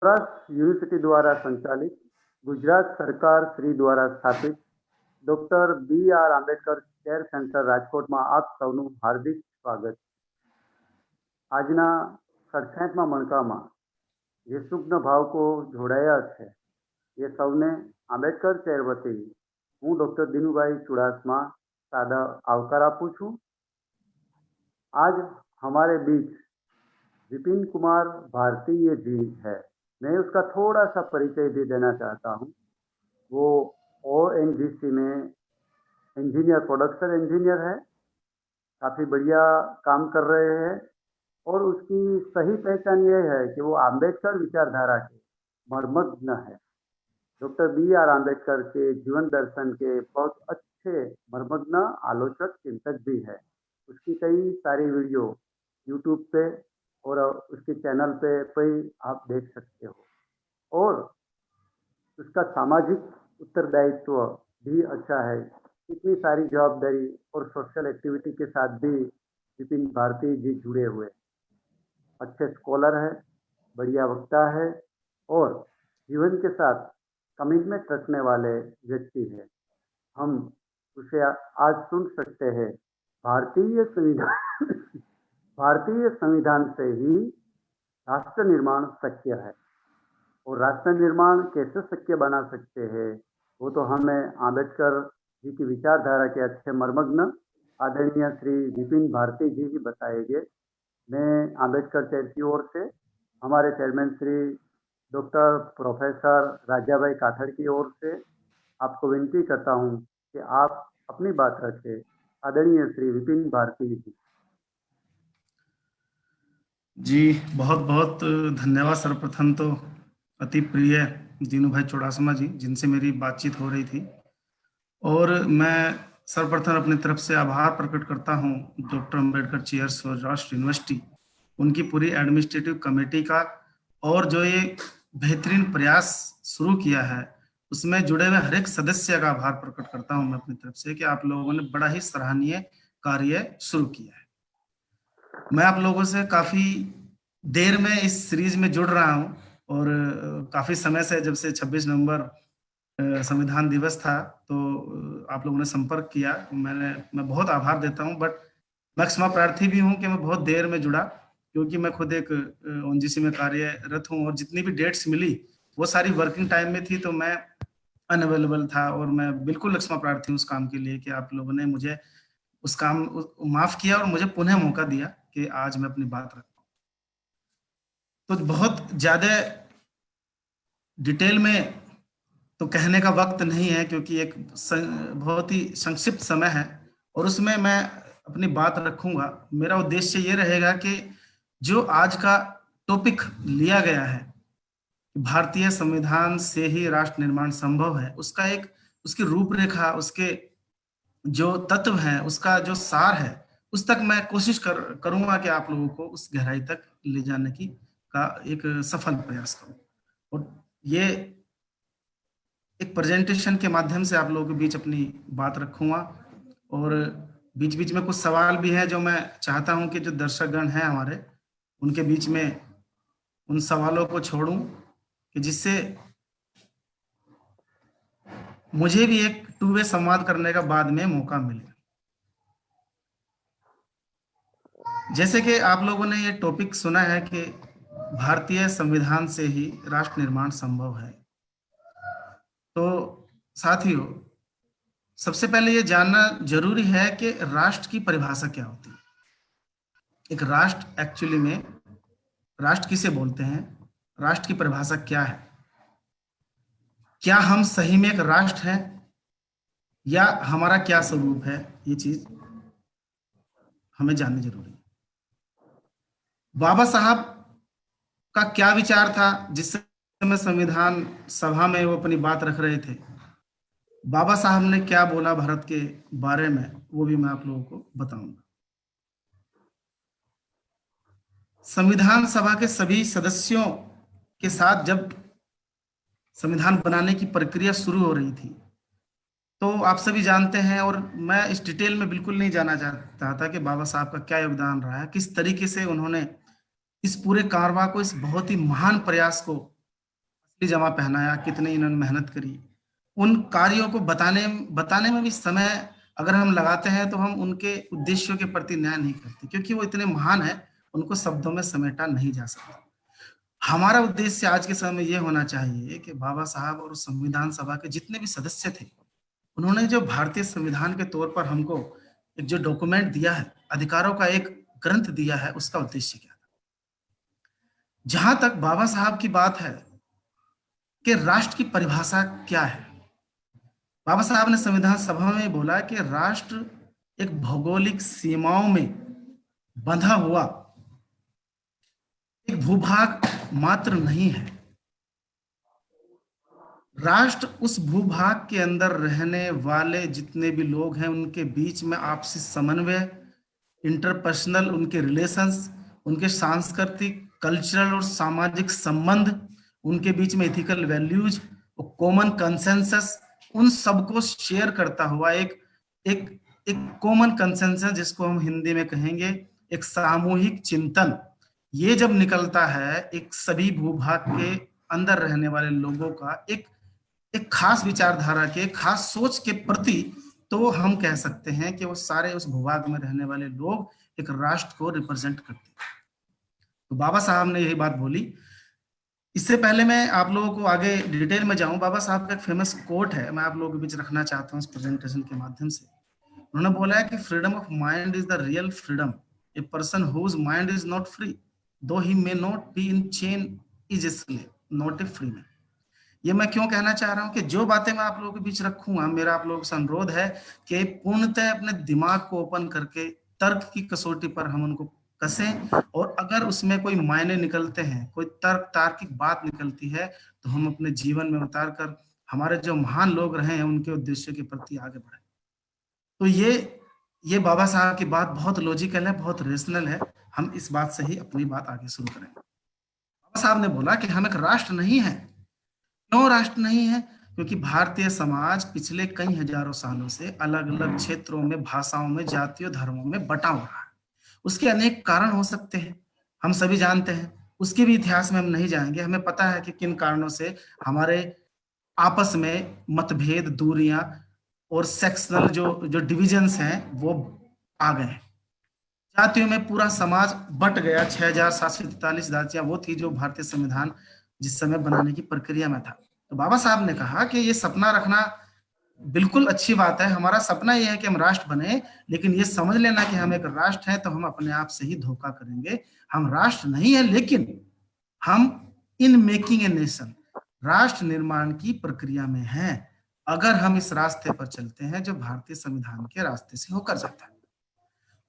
Madras university द्वारा संचालित गुजरात सरकार श्री द्वारा સ્થાપિત doctor BR Ambedkar care centre રાજકોટમાં આપ સૌનું હાર્દિક સ્વાગત. આજના 67મા મણકામાં જે સુગ્ન ભાવકો જોડાયા છે એ સૌને આંબેડકર કેર વતી હું ડોક્ટર દિનુભાઈ ચુડાસમા सादा आवकार આપું છું. आज हमारे बीच विपिन कुमार भारतीय जी है. मैं उसका थोड़ा सा परिचय भी देना चाहता हूँ. वो ONGC में इंजीनियर, प्रोडक्शन इंजीनियर है. काफ़ी बढ़िया काम कर रहे हैं और उसकी सही पहचान ये है कि वो आंबेडकर विचारधारा के मर्मज्ञ है. डॉक्टर BR आंबेडकर के जीवन दर्शन के बहुत अच्छे मर्मज्ञ आलोचक चिंतक भी है. उसकी कई सारी वीडियो यूट्यूब पे और उसके चैनल पे आप देख सकते हो और उसका सामाजिक उत्तरदायित्व भी अच्छा है. इतनी सारी जवाबदारी और सोशल एक्टिविटी के साथ भी विपिन भारती जी जुड़े हुए. अच्छे स्कॉलर है, बढ़िया वक्ता है और जीवन के साथ कमिटमेंट रखने वाले व्यक्ति है. हम उसे आज सुन सकते हैं. भारतीय संविधान से ही राष्ट्र निर्माण शक्य है और राष्ट्र निर्माण कैसे शक्य बना सकते हैं वो तो हमें आंबेडकर जी की विचारधारा के अच्छे मर्मज्ञ आदरणीय श्री विपिन भारती जी ही बताएंगे. मैं आंबेडकर चेयर की ओर से हमारे chairman Shri doctor professor Rajabhai Kathad की ओर से आपको विनती करता हूं कि आप अपनी बात रखें. आदरणीय श्री विपिन भारती जी. जी बहुत बहुत धन्यवाद. सर्वप्रथम तो अति प्रिय दीनू भाई चुड़ासमा जी जिनसे मेरी बातचीत हो रही थी और मैं सर्वप्रथम अपनी तरफ से आभार प्रकट करता हूं doctor Ambedkar chair Saurashtra university, उनकी पूरी एडमिनिस्ट्रेटिव कमेटी का और जो ये बेहतरीन प्रयास शुरू किया है उसमें जुड़े हुए हर एक सदस्य का आभार प्रकट करता हूं मैं अपनी तरफ से कि आप लोगों ने बड़ा ही सराहनीय कार्य शुरू किया है. मैं आप लोगों से काफी देर में इस सीरीज में जुड़ रहा हूं और काफी समय से, जब से 26 नवंबर संविधान दिवस था तो आप लोगों ने संपर्क किया. मैं बहुत आभार देता हूं, बट मैं क्षमा प्रार्थी भी हूं कि मैं बहुत देर में जुड़ा क्योंकि मैं खुद एक ONGC में कार्यरत हूं और जितनी भी डेट्स मिली वो सारी वर्किंग टाइम में थी तो मैं अनअवेलेबल था और मैं बिल्कुल क्षमा प्रार्थी हूं उस काम के लिए कि आप लोगों ने मुझे उस काम माफ किया और मुझे पुनः मौका दिया कि आज मैं अपनी बात रखूं. तो बहुत ज्यादा डिटेल में तो कहने का वक्त नहीं है क्योंकि एक बहुत ही संक्षिप्त समय है और उसमें मैं अपनी बात रखूंगा. मेरा उद्देश्य ये रहेगा कि जो आज का टॉपिक लिया गया है, भारतीय संविधान से ही राष्ट्र निर्माण संभव है, उसका एक उसकी रूपरेखा, उसके जो तत्व हैं, उसका जो सार है, उस तक मैं कोशिश करूंगा कि आप लोगों को उस गहराई तक ले जाने की का एक सफल प्रयास करूं. और ये एक प्रेजेंटेशन के माध्यम से आप लोगों के बीच अपनी बात रखूंगा और बीच बीच में कुछ सवाल भी हैं जो मैं चाहता हूं कि जो दर्शकगण हैं हमारे, उनके बीच में उन सवालों को छोड़ूं कि जिससे मुझे भी एक टू वे संवाद करने का बाद में मौका मिले. जैसे कि आप लोगों ने ये टॉपिक सुना है कि भारतीय संविधान से ही राष्ट्र निर्माण संभव है, तो साथियों सबसे पहले ये जानना जरूरी है कि राष्ट्र की परिभाषा क्या होती है. एक राष्ट्र एक्चुअली में, राष्ट्र किसे बोलते हैं, राष्ट्र की परिभाषा क्या है, क्या हम सही में एक राष्ट्र हैं या हमारा क्या स्वरूप है, ये चीज हमें जाननी जरूरी है. बाबा साहब का क्या विचार था जिस समय संविधान सभा में वो अपनी बात रख रहे थे, बाबा साहब ने क्या बोला भारत के बारे में, वो भी मैं आप लोगों को बताऊंगा. संविधान सभा के सभी सदस्यों के साथ जब संविधान बनाने की प्रक्रिया शुरू हो रही थी तो आप सभी जानते हैं, और मैं इस डिटेल में बिल्कुल नहीं जाना चाहता था कि बाबा साहब का क्या योगदान रहा है, किस तरीके से उन्होंने इस पूरे कारवां को, इस बहुत ही महान प्रयास को जमा पहनाया, कितने इन्होंने मेहनत करी, उन कार्यों को बताने बताने में भी समय अगर हम लगाते हैं तो हम उनके उद्देश्यों के प्रति न्याय नहीं करते, क्योंकि वो इतने महान है, उनको शब्दों में समेटा नहीं जा सकता। हमारा उद्देश्य आज के समय में ये होना चाहिए कि बाबा साहब और संविधान सभा के जितने भी सदस्य थे, उन्होंने जो भारतीय संविधान के तौर पर हमको एक जो डॉक्यूमेंट दिया है, अधिकारों का एक ग्रंथ दिया है, उसका उद्देश्य क्या था। जहां तक बाबा साहब की बात है कि राष्ट्र की परिभाषा क्या है, बाबा साहब ने संविधान सभा में बोला कि राष्ट्र एक भौगोलिक सीमाओं में बंधा हुआ एक भूभाग मात्र नहीं है। राष्ट्र उस भूभाग के अंदर रहने वाले जितने भी लोग हैं, उनके बीच में आपसी समन्वय, इंटरपर्सनल उनके रिलेशंस, उनके सांस्कृतिक, कल्चरल और सामाजिक संबंध, उनके बीच में एथिकल वैल्यूज और कॉमन कंसेंसस, उन सबको शेयर करता हुआ एक एक एक कॉमन कंसेंसस, जिसको हम हिंदी में कहेंगे एक सामूहिक चिंतन, ये जब निकलता है एक सभी भूभाग के अंदर रहने वाले लोगों का एक एक खास विचारधारा के, खास सोच के प्रति, तो हम कह सकते हैं कि वो सारे उस भूभाग में रहने वाले लोग एक राष्ट्र को रिप्रेजेंट करते हैं। तो बाबा साहब ने यही बात बोली। इससे पहले मैं आप लोगों को आगे डिटेल में जाऊं, बाबा साहब का एक फेमस कोट है, मैं आप लोगों के बीच रखना चाहता हूं इस प्रेजेंटेशन के माध्यम से। उन्होंने बोला है कि freedom of mind is the real freedom, a person whose mind is not free though he may not be in chain is a slave not a free man. ये मैं क्यों कहना चाह रहा हूं कि जो बातें मैं आप लोगों के बीच रखूंगा, मेरा आप लोगों से अनुरोध है कि पूर्णतः अपने दिमाग को ओपन करके तर्क की कसौटी पर हम उनको कसें, और अगर उसमें कोई मायने निकलते हैं, कोई तार्किक बात निकलती है, तो हम अपने जीवन में उतार कर हमारे जो महान लोग रहे हैं उनके उद्देश्यों के प्रति आगे बढ़े। तो ये बाबा साहब की बात बहुत लॉजिकल है, बहुत रेशनल है। हम इस बात से ही अपनी बात आगे शुरू करेंगे। बाबा साहब ने बोला कि हम एक राष्ट्र नहीं है। क्यों राष्ट्र नहीं है? क्योंकि भारतीय समाज पिछले कई हजारों सालों से अलग अलग क्षेत्रों में, भाषाओं में, जातियों, धर्मों में बटा हुआ है। उसके अनेक कारण हो सकते हैं, हम सभी जानते हैं। उसके भी इतिहास में हम नहीं जाएंगे, हमें पता है कि किन कारणों से हमारे आपस में मतभेद, दूरियां और सेक्शनल जो डिविजन्स हैं वो आ गए। जातियों में पूरा समाज बट गया। 6,743 जातियां वो थी जो भारतीय संविधान जिस समय बनाने की प्रक्रिया में था। तो बाबा साहब ने कहा कि ये सपना रखना बिल्कुल अच्छी बात है, हमारा सपना ये है कि हम राष्ट्र बने, लेकिन ये समझ लेना कि हम एक राष्ट्र हैं तो हम अपने आप से ही धोखा करेंगे। हम राष्ट्र नहीं है, लेकिन हम इन मेकिंग ए नेशन, राष्ट्र निर्माण की प्रक्रिया में हैं, अगर हम इस रास्ते पर चलते हैं जो भारतीय संविधान के रास्ते से होकर जाता है।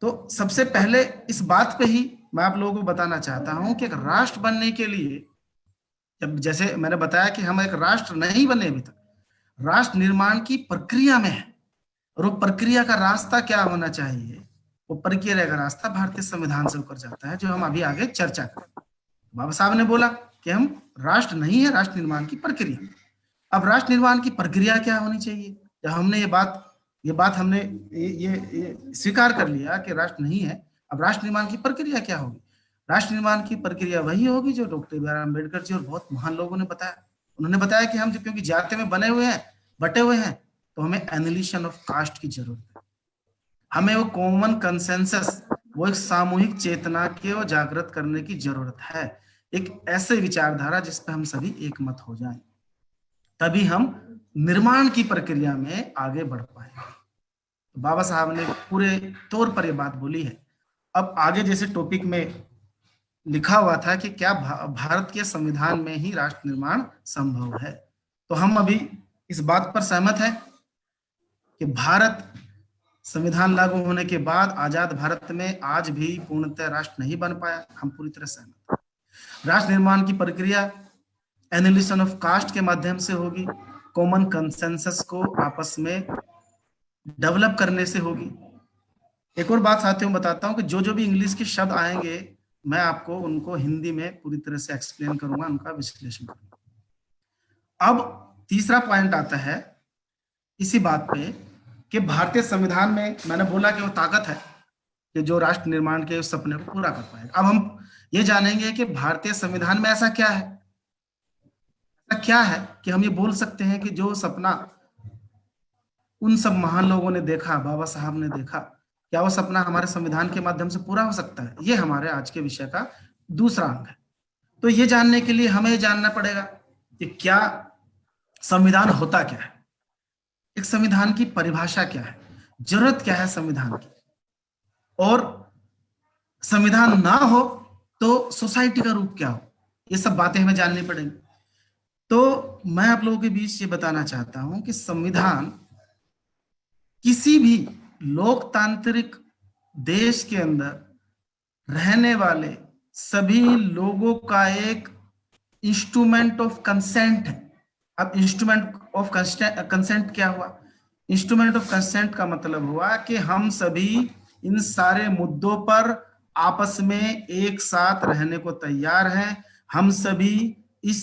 तो सबसे पहले इस बात पे ही मैं आप लोगों को बताना चाहता हूं कि एक राष्ट्र बनने के लिए, जब जैसे मैंने बताया कि हम एक राष्ट्र नहीं बने अभी तक, राष्ट्र निर्माण की प्रक्रिया में है, और वो प्रक्रिया का रास्ता क्या होना चाहिए, वो प्रक्रिया का रास्ता भारतीय संविधान से होकर जाता है, जो हम अभी आगे चर्चा करें। बाबा साहब ने बोला कि हम राष्ट्र नहीं है, राष्ट्र निर्माण की प्रक्रिया। अब राष्ट्र निर्माण की प्रक्रिया क्या होनी चाहिए? जब हमने ये बात हमने ये स्वीकार कर लिया कि राष्ट्र नहीं है, अब राष्ट्र निर्माण की प्रक्रिया क्या होगी? राष्ट्र निर्माण की प्रक्रिया वही होगी जो doctor B are Ambedkar ji और बहुत महान लोगों ने बताया। उन्होंने बताया कि हम क्योंकि जाति में बने हुए हैं, बटे हुए हैं, तो हमें एनिलिशन ऑफ कास्ट की जरूरत है। हमें वो कॉमन कंसेंसस, वो एक सामूहिक चेतना को जागृत करने की जरूरत है, एक ऐसे विचारधारा जिस पर हम सभी एक मत हो जाएं, तभी हम निर्माण की प्रक्रिया में आगे बढ़ पाएंगे। तो बाबा साहब ने पूरे तौर पर यह बात बोली है। अब आगे जैसे टॉपिक में लिखा हुआ था कि क्या भारत के संविधान में ही राष्ट्र निर्माण संभव है, तो हम अभी इस बात पर सहमत है कि भारत संविधान लागू होने के बाद आजाद भारत में आज भी पूर्णतः राष्ट्र नहीं बन पाया, हम पूरी तरह सहमत हैं। राष्ट्र निर्माण की प्रक्रिया एनालिसिस ऑफ कास्ट के माध्यम से होगी, कॉमन कंसेंसस को आपस में डेवलप करने से होगी। एक और बात साथियों बताता हूं कि जो जो भी इंग्लिश के शब्द आएंगे, मैं आपको उनको हिंदी में पूरी तरह से एक्सप्लेन करूंगा, उनका विश्लेषण करूंगा। अब तीसरा पॉइंट आता है इसी बात पे कि भारतीय संविधान में मैंने बोला कि वो ताकत है कि जो राष्ट्र निर्माण के उस सपने को पूरा कर पाएगा। अब हम ये जानेंगे कि भारतीय संविधान में ऐसा क्या है, क्या है कि हम ये बोल सकते हैं कि जो सपना उन सब महान लोगों ने देखा, बाबा साहब ने देखा, क्या वो सपना हमारे संविधान के माध्यम से पूरा हो सकता है? ये हमारे आज के विषय का दूसरा अंग है। तो ये जानने के लिए हमें जानना पड़ेगा कि क्या संविधान होता क्या है, एक संविधान की परिभाषा क्या है, जरूरत क्या है संविधान की, और संविधान ना हो तो सोसाइटी का रूप क्या हो। ये सब बातें हमें जाननी पड़ेंगी। तो मैं आप लोगों के बीच ये बताना चाहता हूं कि संविधान किसी भी लोकतांत्रिक देश के अंदर रहने वाले सभी लोगों का एक इंस्ट्रूमेंट ऑफ कंसेंट है। अब इंस्ट्रूमेंट ऑफ कंसेंट क्या हुआ? इंस्ट्रूमेंट ऑफ कंसेंट का मतलब हुआ कि हम सभी इन सारे मुद्दों पर आपस में एक साथ रहने को तैयार हैं। हम सभी इस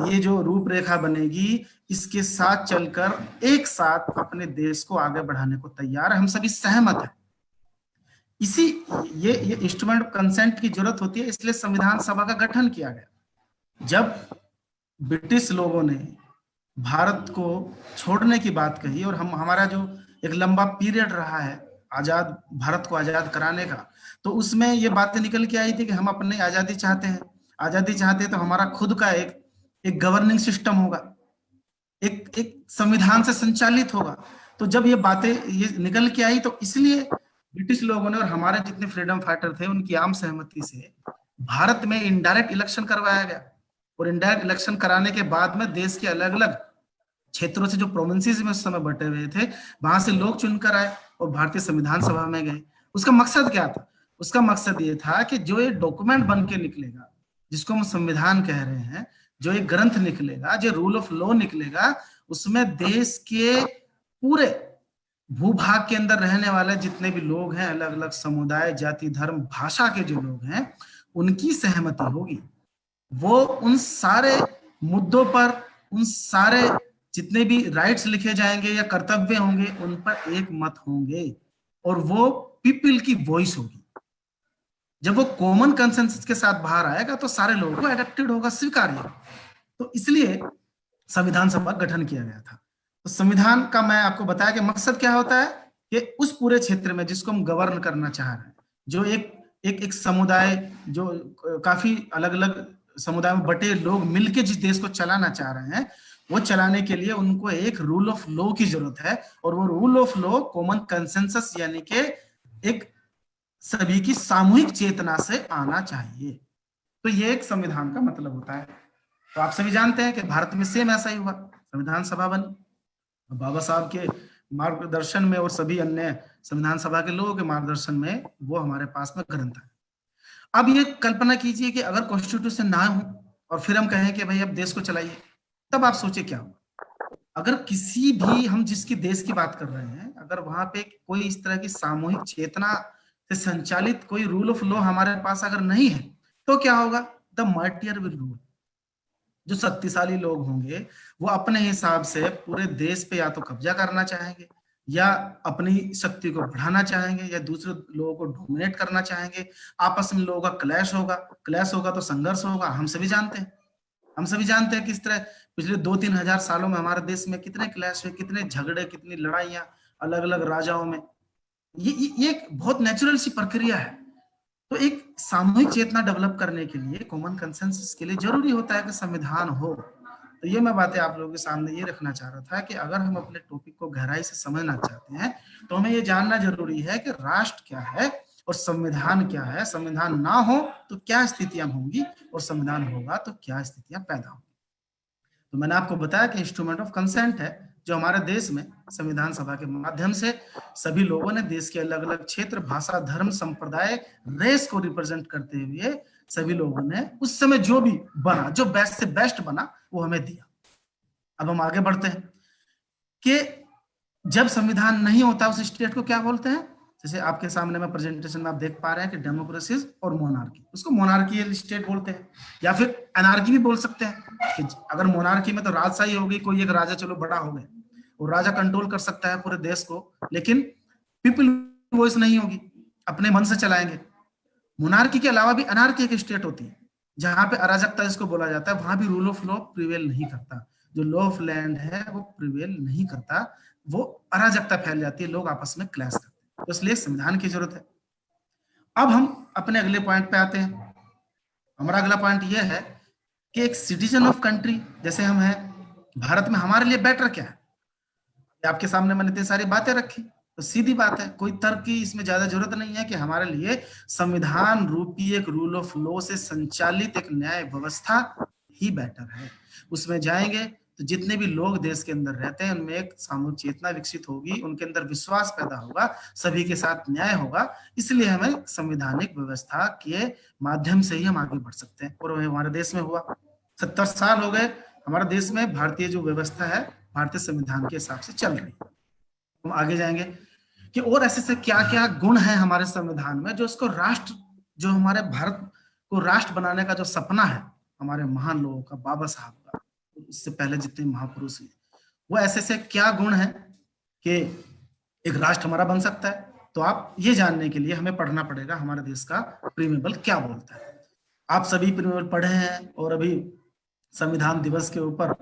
ये जो रूपरेखा बनेगी इसके साथ चलकर एक साथ अपने देश को आगे बढ़ाने को तैयार है। हम सभी सहमत हैं। इसी ये इंस्ट्रूमेंट ऑफ कंसेंट की जरूरत होती है, इसलिए संविधान सभा का गठन किया गया। जब ब्रिटिश लोगों ने भारत को छोड़ने की बात कही और हम हमारा जो एक लंबा पीरियड रहा है आजाद भारत को आजाद कराने का, तो उसमें ये बातें निकल के आई थी कि हम अपनी आजादी चाहते हैं। आजादी चाहते हैं तो हमारा खुद का एक गवर्निंग सिस्टम होगा, एक संविधान से संचालित होगा। तो जब ये बातें ये निकल के आई तो इसलिए ब्रिटिश लोगों ने और हमारे जितने फ्रीडम फाइटर थे उनकी आम सहमति से भारत में इनडायरेक्ट इलेक्शन करवाया गया। और इनडायरेक्ट इलेक्शन कराने के बाद में देश के अलग अलग क्षेत्रों से जो प्रोविंसेस में उस समय बटे हुए थे वहां से लोग चुनकर आए और भारतीय संविधान सभा में गए। उसका मकसद क्या था? उसका मकसद ये था कि जो ये डॉक्यूमेंट बन के निकलेगा, जिसको हम संविधान कह रहे हैं, जो एक ग्रंथ निकलेगा, जो रूल ऑफ लॉ निकलेगा, उसमें देश के पूरे भूभाग के अंदर रहने वाले जितने भी लोग हैं, अलग अलग समुदाय, जाति, धर्म, भाषा के जो लोग हैं, उनकी सहमति होगी। वो उन सारे मुद्दों पर, उन सारे जितने भी राइट्स लिखे जाएंगे या कर्तव्य होंगे, उन पर एक मत होंगे और वो पीपल की वॉइस होगी। जब वो कॉमन कंसेंसस के साथ बाहर आएगा तो सारे लोगों को एडेप्टेड होगा, स्वीकार्य होगा। तो इसलिए संविधान सभा का गठन किया गया था। तो संविधान का मैं आपको बताया कि मकसद क्या होता है कि उस पूरे क्षेत्र में जिसको हम गवर्न करना चाह रहे हैं, जो एक समुदाय, जो काफी अलग अलग समुदाय में बटे लोग मिलके जिस देश को चलाना चाह रहे हैं, वो चलाने के लिए उनको एक रूल ऑफ लॉ की जरूरत है। और वो rule of law common consensus यानी कि एक सभी की सामूहिक चेतना से आना चाहिए। तो ये एक संविधान का मतलब होता है। तो आप सभी जानते हैं कि भारत में सेम ऐसा ही हुआ, संविधान सभा बनी बाबा साहब के मार्गदर्शन में और सभी अन्य संविधान सभा के लोगों के मार्गदर्शन में वो हमारे पास में ग्रंथ है। अब ये कल्पना कीजिए कि अगर कॉन्स्टिट्यूशन ना हो और फिर हम कहें कि भाई अब देश को चलाइए, तब आप सोचिए क्या होगा। अगर किसी भी हम जिसकी देश की बात कर रहे हैं, अगर वहां पे कोई इस तरह की सामूहिक चेतना से संचालित कोई रूल ऑफ लॉ हमारे पास अगर नहीं है, तो क्या होगा? The martyr will rule. जो शक्तिशाली लोग होंगे वो अपने हिसाब से पूरे देश पे या तो कब्जा करना चाहेंगे, या अपनी शक्ति को बढ़ाना चाहेंगे, या दूसरे लोगों को डोमिनेट करना चाहेंगे। आपस में लोगों का क्लैश होगा तो संघर्ष होगा। हम सभी जानते हैं किस तरह पिछले 2-3 हजार सालों में हमारे देश में कितने क्लैश हुए, कितने झगड़े, कितनी लड़ाइयां अलग अलग राजाओं में। ये एक बहुत नेचुरल सी प्रक्रिया है। तो एक सामूहिक चेतना डेवलप करने के लिए, कॉमन कंसेंसस के लिए जरूरी होता है कि संविधान हो। तो ये मैं बातें आप लोगों के सामने ये रखना चाह रहा था कि अगर हम अपने टॉपिक को गहराई से समझना चाहते हैं तो हमें ये जानना जरूरी है कि राष्ट्र क्या है और संविधान क्या है। संविधान ना हो तो क्या स्थितियां होंगी और संविधान होगा तो क्या स्थितियां पैदा होंगी। तो मैंने आपको बताया कि इंस्ट्रूमेंट ऑफ कंसेंट है, जो हमारे देश में संविधान सभा के माध्यम से सभी लोगों ने देश के अलग अलग क्षेत्र, भाषा, धर्म, संप्रदाय, रेस को रिप्रेजेंट करते हुए सभी लोगों ने उस समय जो भी बना, जो बेस्ट से बेस्ट बना, वो हमें दिया। अब हम आगे बढ़ते हैं कि जब संविधान नहीं होता उस स्टेट को क्या बोलते हैं। जैसे आपके सामने में प्रेजेंटेशन में आप देख पा रहे हैं कि डेमोक्रेसी और मोनार्की, उसको मोनार्कियल स्टेट बोलते हैं, या फिर एनार्की भी बोल सकते हैं कि अगर मोनार्की में तो राजशाही होगी, कोई एक राजा चलो बड़ा हो गया और राजा कंट्रोल कर सकता है पूरे देश को, लेकिन पीपल वॉइस नहीं होगी, अपने मन से चलाएंगे। मोनार्की के अलावा भी अनार्की एक स्टेट होती है जहां पे अराजकता जिसको बोला जाता है, वहां भी रूल ऑफ लॉ प्रिवेल नहीं करता। जो लॉ ऑफ लैंड है वो प्रिवेल नहीं करता, वो अराजकता फैल जाती है, लोग आपस में क्लैश करते हैं। तो इसलिए संविधान की जरूरत है। अब हम अपने अगले पॉइंट पे आते हैं। हमारा अगला पॉइंट यह है कि एक सिटीजन ऑफ कंट्री जैसे हम हैं भारत में, हमारे लिए बेटर क्या है। आपके सामने मैंने इतनी सारी बातें रखी, तो सीधी बात है, कोई तर्क की इसमें ज्यादा जरूरत नहीं है कि हमारे लिए संविधान रूपी एक रूल ऑफ लॉ से संचालित एक न्याय व्यवस्था ही बेटर है। उसमें जाएंगे तो जितने भी लोग देश के अंदर रहते हैं उनमें एक सामूहिक चेतना विकसित होगी, उनके अंदर विश्वास पैदा होगा, सभी के साथ न्याय होगा। इसलिए हमें संवैधानिक व्यवस्था के माध्यम से ही हम आगे बढ़ सकते हैं, और हमारे देश में हुआ। 70 साल हो गए हमारे देश में भारतीय जो व्यवस्था है भारतीय संविधान के हिसाब से चल रही है। हम आगे जाएंगे कि और ऐसे से क्या क्या गुण है हमारे संविधान में जो इसको राष्ट्र, जो हमारे भारत को राष्ट्र बनाने का जो सपना है हमारे महान लोगों का, बाबा साहब का, इससे पहले जितने महापुरुष हैं, वो ऐसे से क्या गुण है कि एक राष्ट्र हमारा बन सकता है। तो आप ये जानने के लिए हमें पढ़ना पड़ेगा हमारे देश का प्रीमेबल क्या बोलता है। आप सभी प्रीमेबल पढ़े हैं, और अभी संविधान दिवस के ऊपर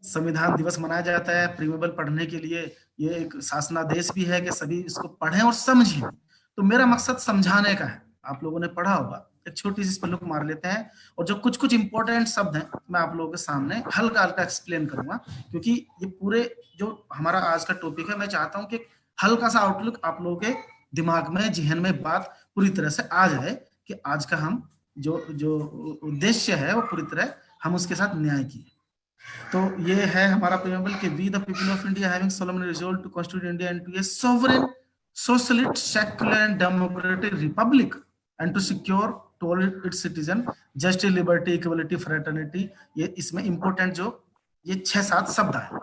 संविधान दिवस मनाया जाता है प्रीमेबल पढ़ने के लिए। ये एक शासनादेश भी है कि सभी इसको पढ़ें और समझें। तो मेरा मकसद समझाने का है। आप लोगों ने पढ़ा होगा, एक छोटी सी इस पर लुक मार लेते हैं, और जो कुछ कुछ इंपॉर्टेंट शब्द हैं मैं आप लोगों के सामने हल्का हल्का एक्सप्लेन करूंगा, क्योंकि ये पूरे जो हमारा आज का टॉपिक है, मैं चाहता हूं कि हल्का सा आउटलुक आप लोगों के दिमाग में, जहन में बात पूरी तरह से आ जाए कि आज का हम जो जो उद्देश्य है वो पूरी तरह हम उसके साथ न्याय किए। तो ये है हमारा प्रीएम्बल कि we the people of India having solemnly resolved to constitute India into a sovereign, socialist, secular and democratic republic and to secure to all its citizen justice, liberty, equality, fraternity। ये इसमें important जो ये 6-7 शब्द आए,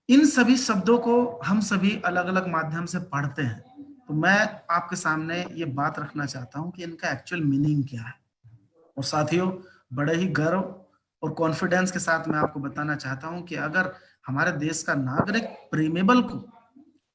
इन सभी शब्दों को हम सभी अलग अलग माध्यम से पढ़ते हैं। तो मैं आपके सामने ये बात रखना चाहता हूं कि इनका एक्चुअल मीनिंग क्या है। और साथियों, बड़े ही गर्व और कॉन्फिडेंस के साथ मैं आपको बताना चाहता हूं कि अगर हमारे देश का नागरिक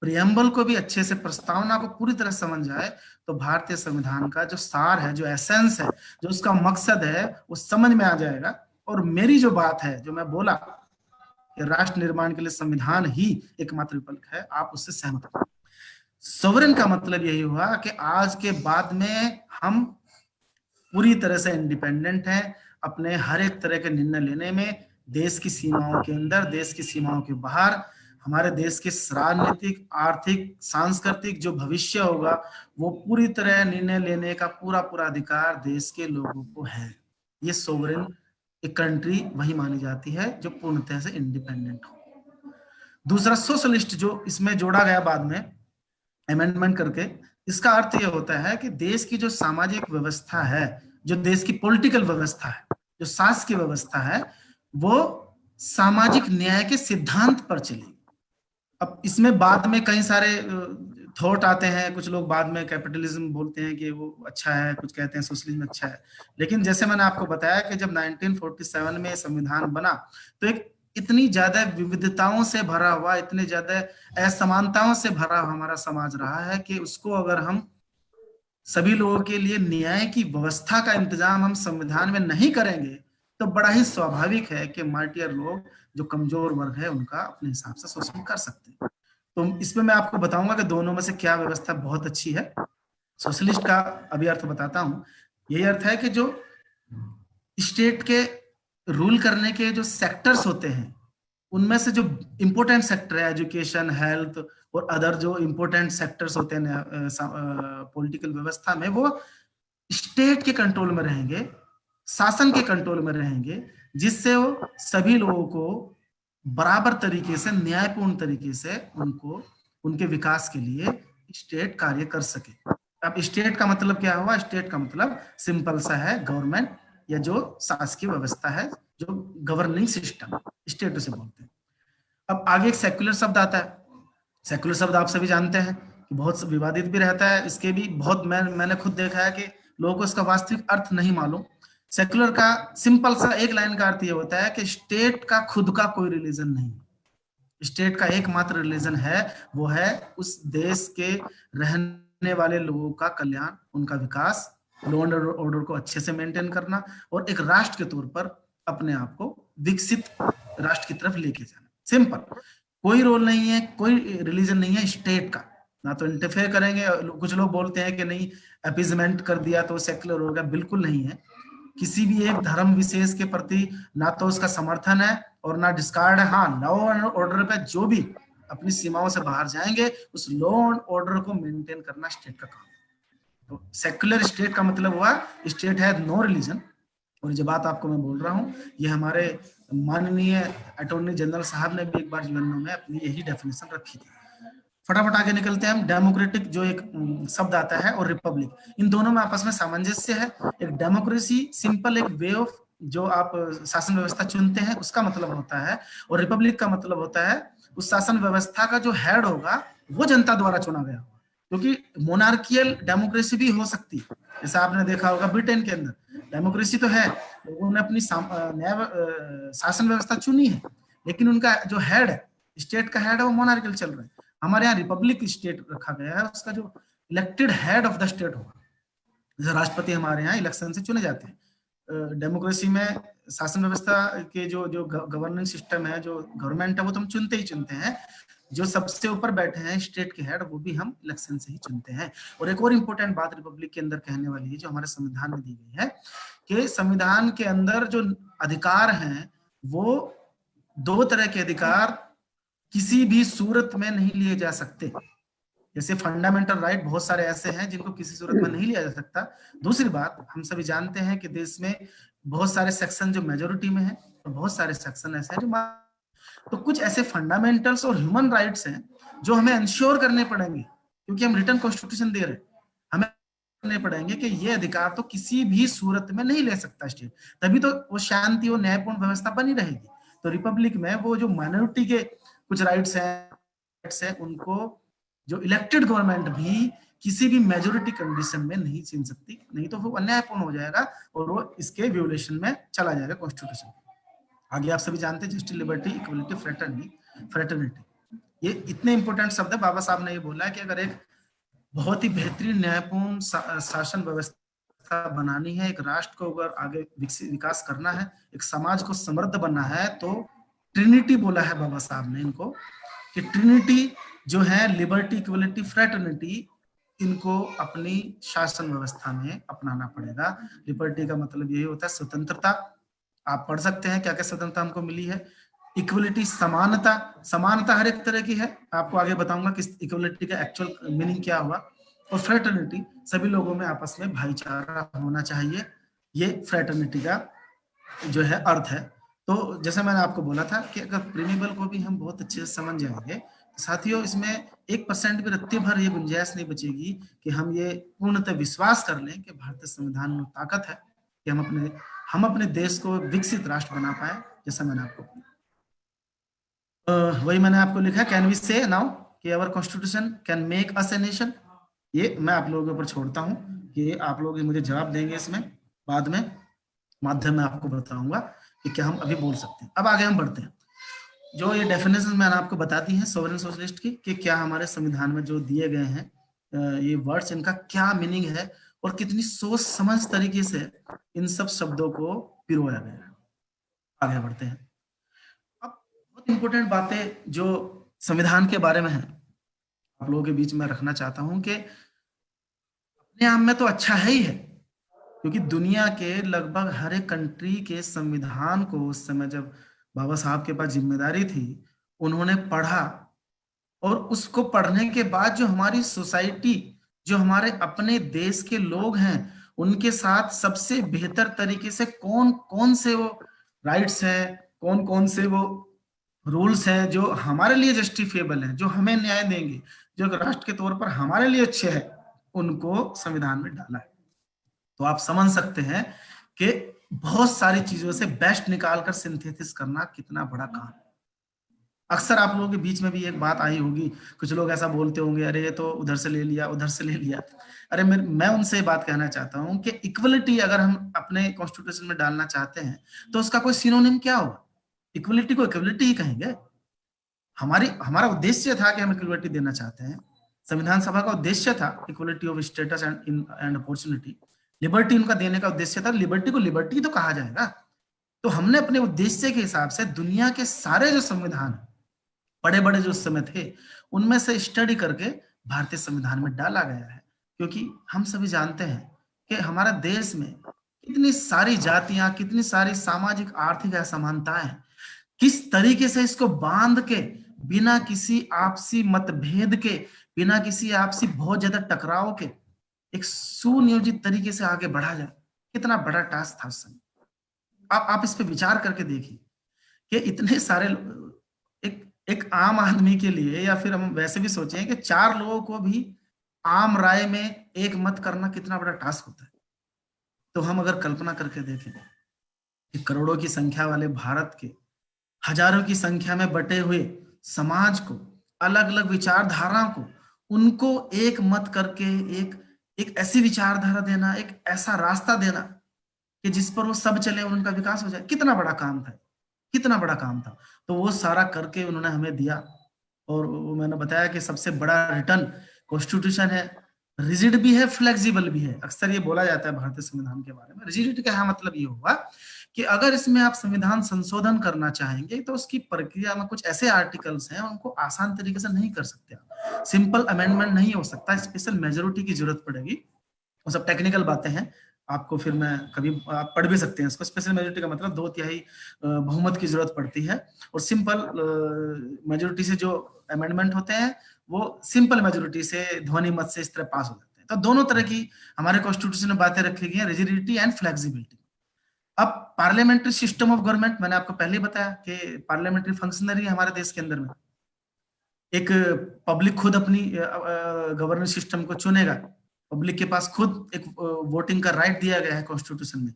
प्रियम्बल को भी अच्छे से, प्रस्तावना को पूरी तरह समझ जाए, तो भारतीय संविधान का जो सार है, जो एसेंस है, जो उसका मकसद है, वो समझ में आ जाएगा। और मेरी जो बात है, जो मैं बोला कि राष्ट्र निर्माण के लिए संविधान ही एकमात्र विकल्प है, आप उससे सहमत हो। सोवरेन का मतलब यही हुआ कि आज के बाद में हम पूरी तरह से इंडिपेंडेंट हैं अपने हर एक तरह के निर्णय लेने में, देश की सीमाओं के अंदर, देश की सीमाओं के बाहर। हमारे देश के राजनीतिक, आर्थिक, सांस्कृतिक जो भविष्य होगा, वो पूरी तरह निर्णय लेने का पूरा पूरा अधिकार देश के लोगों को है। ये सोवरेन एक कंट्री वही मानी जाती है जो पूर्णतः से इंडिपेंडेंट हो। दूसरा, सोशलिस्ट जो इसमें जोड़ा गया बाद में अमेंडमेंट करके, इसका अर्थ यह होता है कि देश की जो सामाजिक व्यवस्था है, जो देश की पॉलिटिकल व्यवस्था है, जो शासकीय व्यवस्था है, वो सामाजिक न्याय के सिद्धांत पर चलेगी। अब इसमें बाद में कई सारे थॉट आते हैं, कुछ लोग बाद में कैपिटलिज्म बोलते हैं कि वो अच्छा है, कुछ कहते हैं सोशलिज्म अच्छा है। लेकिन जैसे मैंने आपको बताया कि जब 1947 में संविधान बना, तो एक इतनी ज्यादा विविधताओं से भरा हुआ, इतने ज्यादा असमानताओं से भरा हुआ हमारा समाज रहा है कि उसको अगर हम सभी लोगों के लिए न्याय की व्यवस्था का इंतजाम हम संविधान में नहीं करेंगे, तो बड़ा ही स्वाभाविक है कि मार्टियर लोग, जो कमजोर वर्ग है, उनका अपने हिसाब से शोषण कर सकते हैं। तो इसमें मैं आपको बताऊंगा कि दोनों में से क्या व्यवस्था बहुत अच्छी है। सोशलिस्ट का अभी अर्थ बताता हूं। यही अर्थ है कि जो स्टेट के रूल करने के जो सेक्टर्स होते हैं, उनमें से जो इंपॉर्टेंट सेक्टर है, एजुकेशन, हेल्थ और अदर जो इंपॉर्टेंट सेक्टर्स होते हैं पॉलिटिकल व्यवस्था में, वो स्टेट के कंट्रोल में रहेंगे, शासन के कंट्रोल में रहेंगे, जिससे वो सभी लोगों को बराबर तरीके से, न्यायपूर्ण तरीके से उनको उनके विकास के लिए स्टेट कार्य कर सके। अब स्टेट का मतलब क्या हुआ? स्टेट का मतलब सिंपल सा है, गवर्नमेंट या जो शासकीय व्यवस्था है, जो गवर्निंग सिस्टम, स्टेट उसे बोलते हैं। अब आगे एक सेक्युलर शब्द आता है। सेक्युलर शब्द आप सभी जानते हैं कि बहुत विवादित भी रहता है, इसके भी बहुत मैंने खुद देखा है कि लोगों को इसका वास्तविक अर्थ नहीं मालूम। सेक्युलर का सिंपल सा एक लाइन का अर्थ ये होता है कि स्टेट का खुद का कोई रिलीजन नहीं, स्टेट का एकमात्र रिलीजन है, वो है उस देश के रहने वाले लोगों का कल्याण, उनका विकास लॉ एंड ऑर्डर को अच्छे से मेंटेन करना और एक राष्ट्र के तौर पर अपने आप को विकसित राष्ट्र की तरफ लेके जाना। सिंपल, कोई रोल नहीं है, कोई रिलीजन नहीं है स्टेट का, ना तो इंटरफेयर करेंगे। कुछ लोग बोलते हैं कि नहीं अपीजमेंट कर दिया तो सेक्युलर हो गया, बिल्कुल नहीं है। किसी भी एक धर्म विशेष के प्रति ना तो उसका समर्थन है और ना डिस्कार्ड है। हाँ, लॉ एंड ऑर्डर पे जो भी अपनी सीमाओं से बाहर जाएंगे, उस लॉ एंड ऑर्डर को मेंटेन करना स्टेट का काम है। तो सेक्युलर स्टेट का मतलब हुआ स्टेट है नो रिलीजन। और जो बात आपको मैं बोल रहा हूँ, ये हमारे माननीय अटॉर्नी जनरल साहब ने भी एक बार यूएनओ में अपनी यही डेफिनेशन रखी थी। फटाफट आगे निकलते हैं हम। डेमोक्रेटिक जो एक शब्द आता है और रिपब्लिक, इन दोनों में आपस में सामंजस्य है। एक डेमोक्रेसी सिंपल एक वे ऑफ जो आप शासन व्यवस्था चुनते हैं उसका मतलब होता है, और रिपब्लिक का मतलब होता है उस शासन व्यवस्था का जो हेड होगा वो जनता द्वारा चुना गया होगा। क्योंकि मोनार्कियल डेमोक्रेसी भी हो सकती है, जैसा आपने देखा होगा ब्रिटेन के अंदर डेमोक्रेसी तो है, लोगों ने अपनी शासन व्यवस्था चुनी है, लेकिन उनका जो हेड है, स्टेट का हेड है, वो मोनार्कियल चल रहा है। हमारे यहाँ रिपब्लिक स्टेट रखा गया है, उसका जो elected head of the state होगा। जैसे राष्ट्रपति हमारे यहाँ इलेक्शन से चुने जाते हैं। डेमोक्रेसी में शासन व्यवस्था के जो गवर्निंग सिस्टम है, जो गवर्नमेंट है, वो तो हम चुनते ही चुनते हैं। जो सबसे ऊपर बैठे हैं स्टेट के हेड, वो भी हम इलेक्शन से ही चुनते हैं। और एक और इम्पोर्टेंट बात रिपब्लिक के अंदर कहने वाली है, जो हमारे संविधान में दी गई है, कि संविधान के अंदर जो अधिकार हैं वो दो तरह के अधिकार किसी भी सूरत में नहीं लिए जा सकते। जैसे फंडामेंटल राइट बहुत सारे ऐसे हैं जिनको किसी सूरत में नहीं लिया जा सकता। दूसरी बात, हम सभी जानते हैं कि देश में बहुत सारे सेक्शन जो मेजोरिटी में है और बहुत सारे सेक्शन ऐसे हैं जो, तो कुछ ऐसे फंडामेंटल्स और ह्यूमन राइट्स हैं जो हमें इंश्योर करने पड़ेंगे, क्योंकि हम रिटर्न कॉन्स्टिट्यूशन दे रहे हैं। हमें करने पड़ेंगे कि ये अधिकार तो किसी भी सूरत में नहीं ले सकता स्टेट, तभी तो वो शांति और न्यायपूर्ण व्यवस्था बनी रहेगी। तो रिपब्लिक में वो जो माइनॉरिटी के कुछ राइट्स हैं उनको जो इलेक्टेड गवर्नमेंट भी किसी भी मेजोरिटी कंडीशन में नहीं छीन सकती, नहीं तो वो अन्यायपूर्ण हो जाएगा और वो इसके वियोलेशन में चला जाएगा कॉन्स्टिट्यूशन। आगे आप सभी जानते हैं जस्टिस, लिबर्टी, इक्वलिटी, फ्रेटर्निटी, ये इतने इंपॉर्टेंट शब्द है। बाबा साहब ने ये बोला है कि अगर एक बहुत ही बेहतरीन न्यायपूर्ण शासन व्यवस्था बनानी है, एक राष्ट्र को अगर आगे विकास करना है, एक समाज को समृद्ध बनना है, तो ट्रिनिटी बोला है बाबा साहब ने इनको, कि ट्रिनिटी जो है लिबर्टी, इक्वलिटी, फ्रेटर्निटी, इनको अपनी शासन व्यवस्था में अपनाना पड़ेगा। लिबर्टी का मतलब यही होता है स्वतंत्रता। आप पढ़ सकते हैं क्या क्या स्वतंत्रता हमको मिली है। इक्वलिटी समानता, समानता हर एक तरह की है, आपको आगे बताऊंगा कि इक्वलिटी का एक्चुअल मीनिंग क्या हुआ। और फ्रेटर्निटी, सभी लोगों में आपस में भाईचारा होना चाहिए, ये फ्रेटर्निटी का जो है अर्थ है। तो जैसे मैंने आपको बोला था कि अगर प्रिंसिपल को भी हम बहुत अच्छे से समझ जाएंगे, तो साथियों इसमें 1% भी रत्ती भर ये गुंजाइश नहीं बचेगी कि हम ये पूर्णतः विश्वास कर लें कि भारतीय संविधान में ताकत है कि हम अपने देश को विकसित राष्ट्र बना पाए। जैसा मैंने आपको वही मैंने आपको लिखा, कैन वी से नाउ कि our constitution can make us a nation. ये मैं आप लोगों के ऊपर छोड़ता हूँ कि आप लोग मुझे जवाब देंगे, इसमें बाद में माध्यम में आपको बताऊंगा कि क्या हम अभी बोल सकते हैं। अब आगे हम बढ़ते हैं। जो ये डेफिनेशन मैंने आपको बता दी है सोवरेन सोशलिस्ट की, कि क्या हमारे संविधान में जो दिए गए हैं ये वर्ड्स, इनका क्या मीनिंग है और कितनी सोच समझ तरीके से इन सब शब्दों को पिरोया गया है। आगे बढ़ते हैं। अब बहुत इंपॉर्टेंट बातें जो संविधान के बारे में है आप लोगों के बीच में रखना चाहता हूं कि अपने आप में तो अच्छा है ही है, क्योंकि दुनिया के लगभग हर एक कंट्री के संविधान को उस समय जब बाबा साहब के पास जिम्मेदारी थी, उन्होंने पढ़ा, और उसको पढ़ने के बाद जो हमारी सोसाइटी, जो हमारे अपने देश के लोग हैं, उनके साथ सबसे बेहतर तरीके से कौन कौन से वो राइट्स है, कौन कौन से वो रूल्स हैं जो हमारे लिए जस्टिफिएबल हैं, जो हमें न्याय देंगे, जो राष्ट्र के तौर पर हमारे लिए अच्छे हैं, उनको संविधान में डाला है। तो आप समझ सकते हैं कि बहुत सारी चीजों से बेस्ट निकालकर सिंथेसिस करना कितना बड़ा काम। अक्सर आप लोगों के बीच में भी एक बात आई होगी, कुछ लोग ऐसा बोलते होंगे, अरे ये तो उधर से ले लिया, उधर से ले लिया। अरे मैं उनसे बात कहना चाहता हूं कि इक्वलिटी अगर हम अपने कॉन्स्टिट्यूशन में डालना चाहते हैं तो उसका कोई सिनोनिम क्या होगा? इक्वलिटी को इक्वलिटी ही कहेंगे। हमारा उद्देश्य था कि हम इक्वलिटी देना चाहते हैं, संविधान सभा का उद्देश्य था equality of status and opportunity, liberty उनका देने का उद्देश्य था, लिबर्टी को लिबर्टी तो कहा जाएगा। तो हमने अपने उद्देश्य के हिसाब से दुनिया के सारे जो संविधान बड़े बड़े जो उस समय थे उनमें से स्टडी करके भारतीय संविधान में डाला गया है, क्योंकि हम सभी जानते हैं कि हमारा देश में कितनी सारी जातियां, कितनी सारी सामाजिक आर्थिक असमानताएं हैं, किस तरीके से इसको बांध के बिना किसी आपसी मतभेद के, बिना किसी आपसी बहुत ज्यादा टकराव के एक सुनियोजित तरीके से आगे बढ़ा जाए, कितना बड़ा टास्क था उस समय। आप इस पे विचार करके देखिए कि इतने सारे एक एक आम आदमी के लिए, या फिर हम वैसे भी सोचें कि 4 लोगों को भी आम राय में एक मत करना कितना बड़ा टास्क होता है। तो हम अगर कल्पना करके देखें कि करोड़ों की संख्या वाले भारत के हजारों की संख्या में बटे हुए समाज को, अलग अलग विचारधारा को, उनको एक मत करके एक एक ऐसी विचारधारा देना, एक ऐसा रास्ता देना कि जिस पर वो सब चले और उनका विकास हो जाए, कितना बड़ा काम था, कितना बड़ा काम था। तो वो सारा करके उन्होंने हमें दिया। और वो मैंने बताया कि सबसे बड़ा रिटर्न कॉन्स्टिट्यूशन है, रिजिड भी है, फ्लेक्सिबल भी है। अक्सर ये बोला जाता है भारतीय संविधान के बारे में, रिजिडिटी का मतलब ये हुआ कि अगर इसमें आप संविधान संशोधन करना चाहेंगे तो उसकी प्रक्रिया में कुछ ऐसे आर्टिकल्स हैं उनको आसान तरीके से नहीं कर सकते आप, सिंपल अमेंडमेंट नहीं हो सकता, स्पेशल मेजोरिटी की जरूरत पड़ेगी। वो सब टेक्निकल बातें हैं, आपको फिर मैं कभी आप पढ़ भी सकते हैं इसको। स्पेशल मेजोरिटी का मतलब 2/3 बहुमत की जरूरत पड़ती है, और सिंपल मेजोरिटी से जो अमेंडमेंट होते हैं वो सिंपल मेजोरिटी से, ध्वनि मत से इस तरह पास हो जाते हैं। तो दोनों तरह की हमारे कॉन्स्टिट्यूशन में बातें रखी गई हैं, रिजिडिटी एंड फ्लेक्सिबिलिटी। अब पार्लियामेंट्री सिस्टम ऑफ गवर्नमेंट, मैंने आपको पहले ही बताया कि पार्लियामेंट्री फंक्शनरी हमारे देश के अंदर में एक पब्लिक खुद अपनी गवर्नेंस सिस्टम को चुनेगा, पब्लिक के पास खुद एक वोटिंग का राइट दिया गया है कॉन्स्टिट्यूशन में।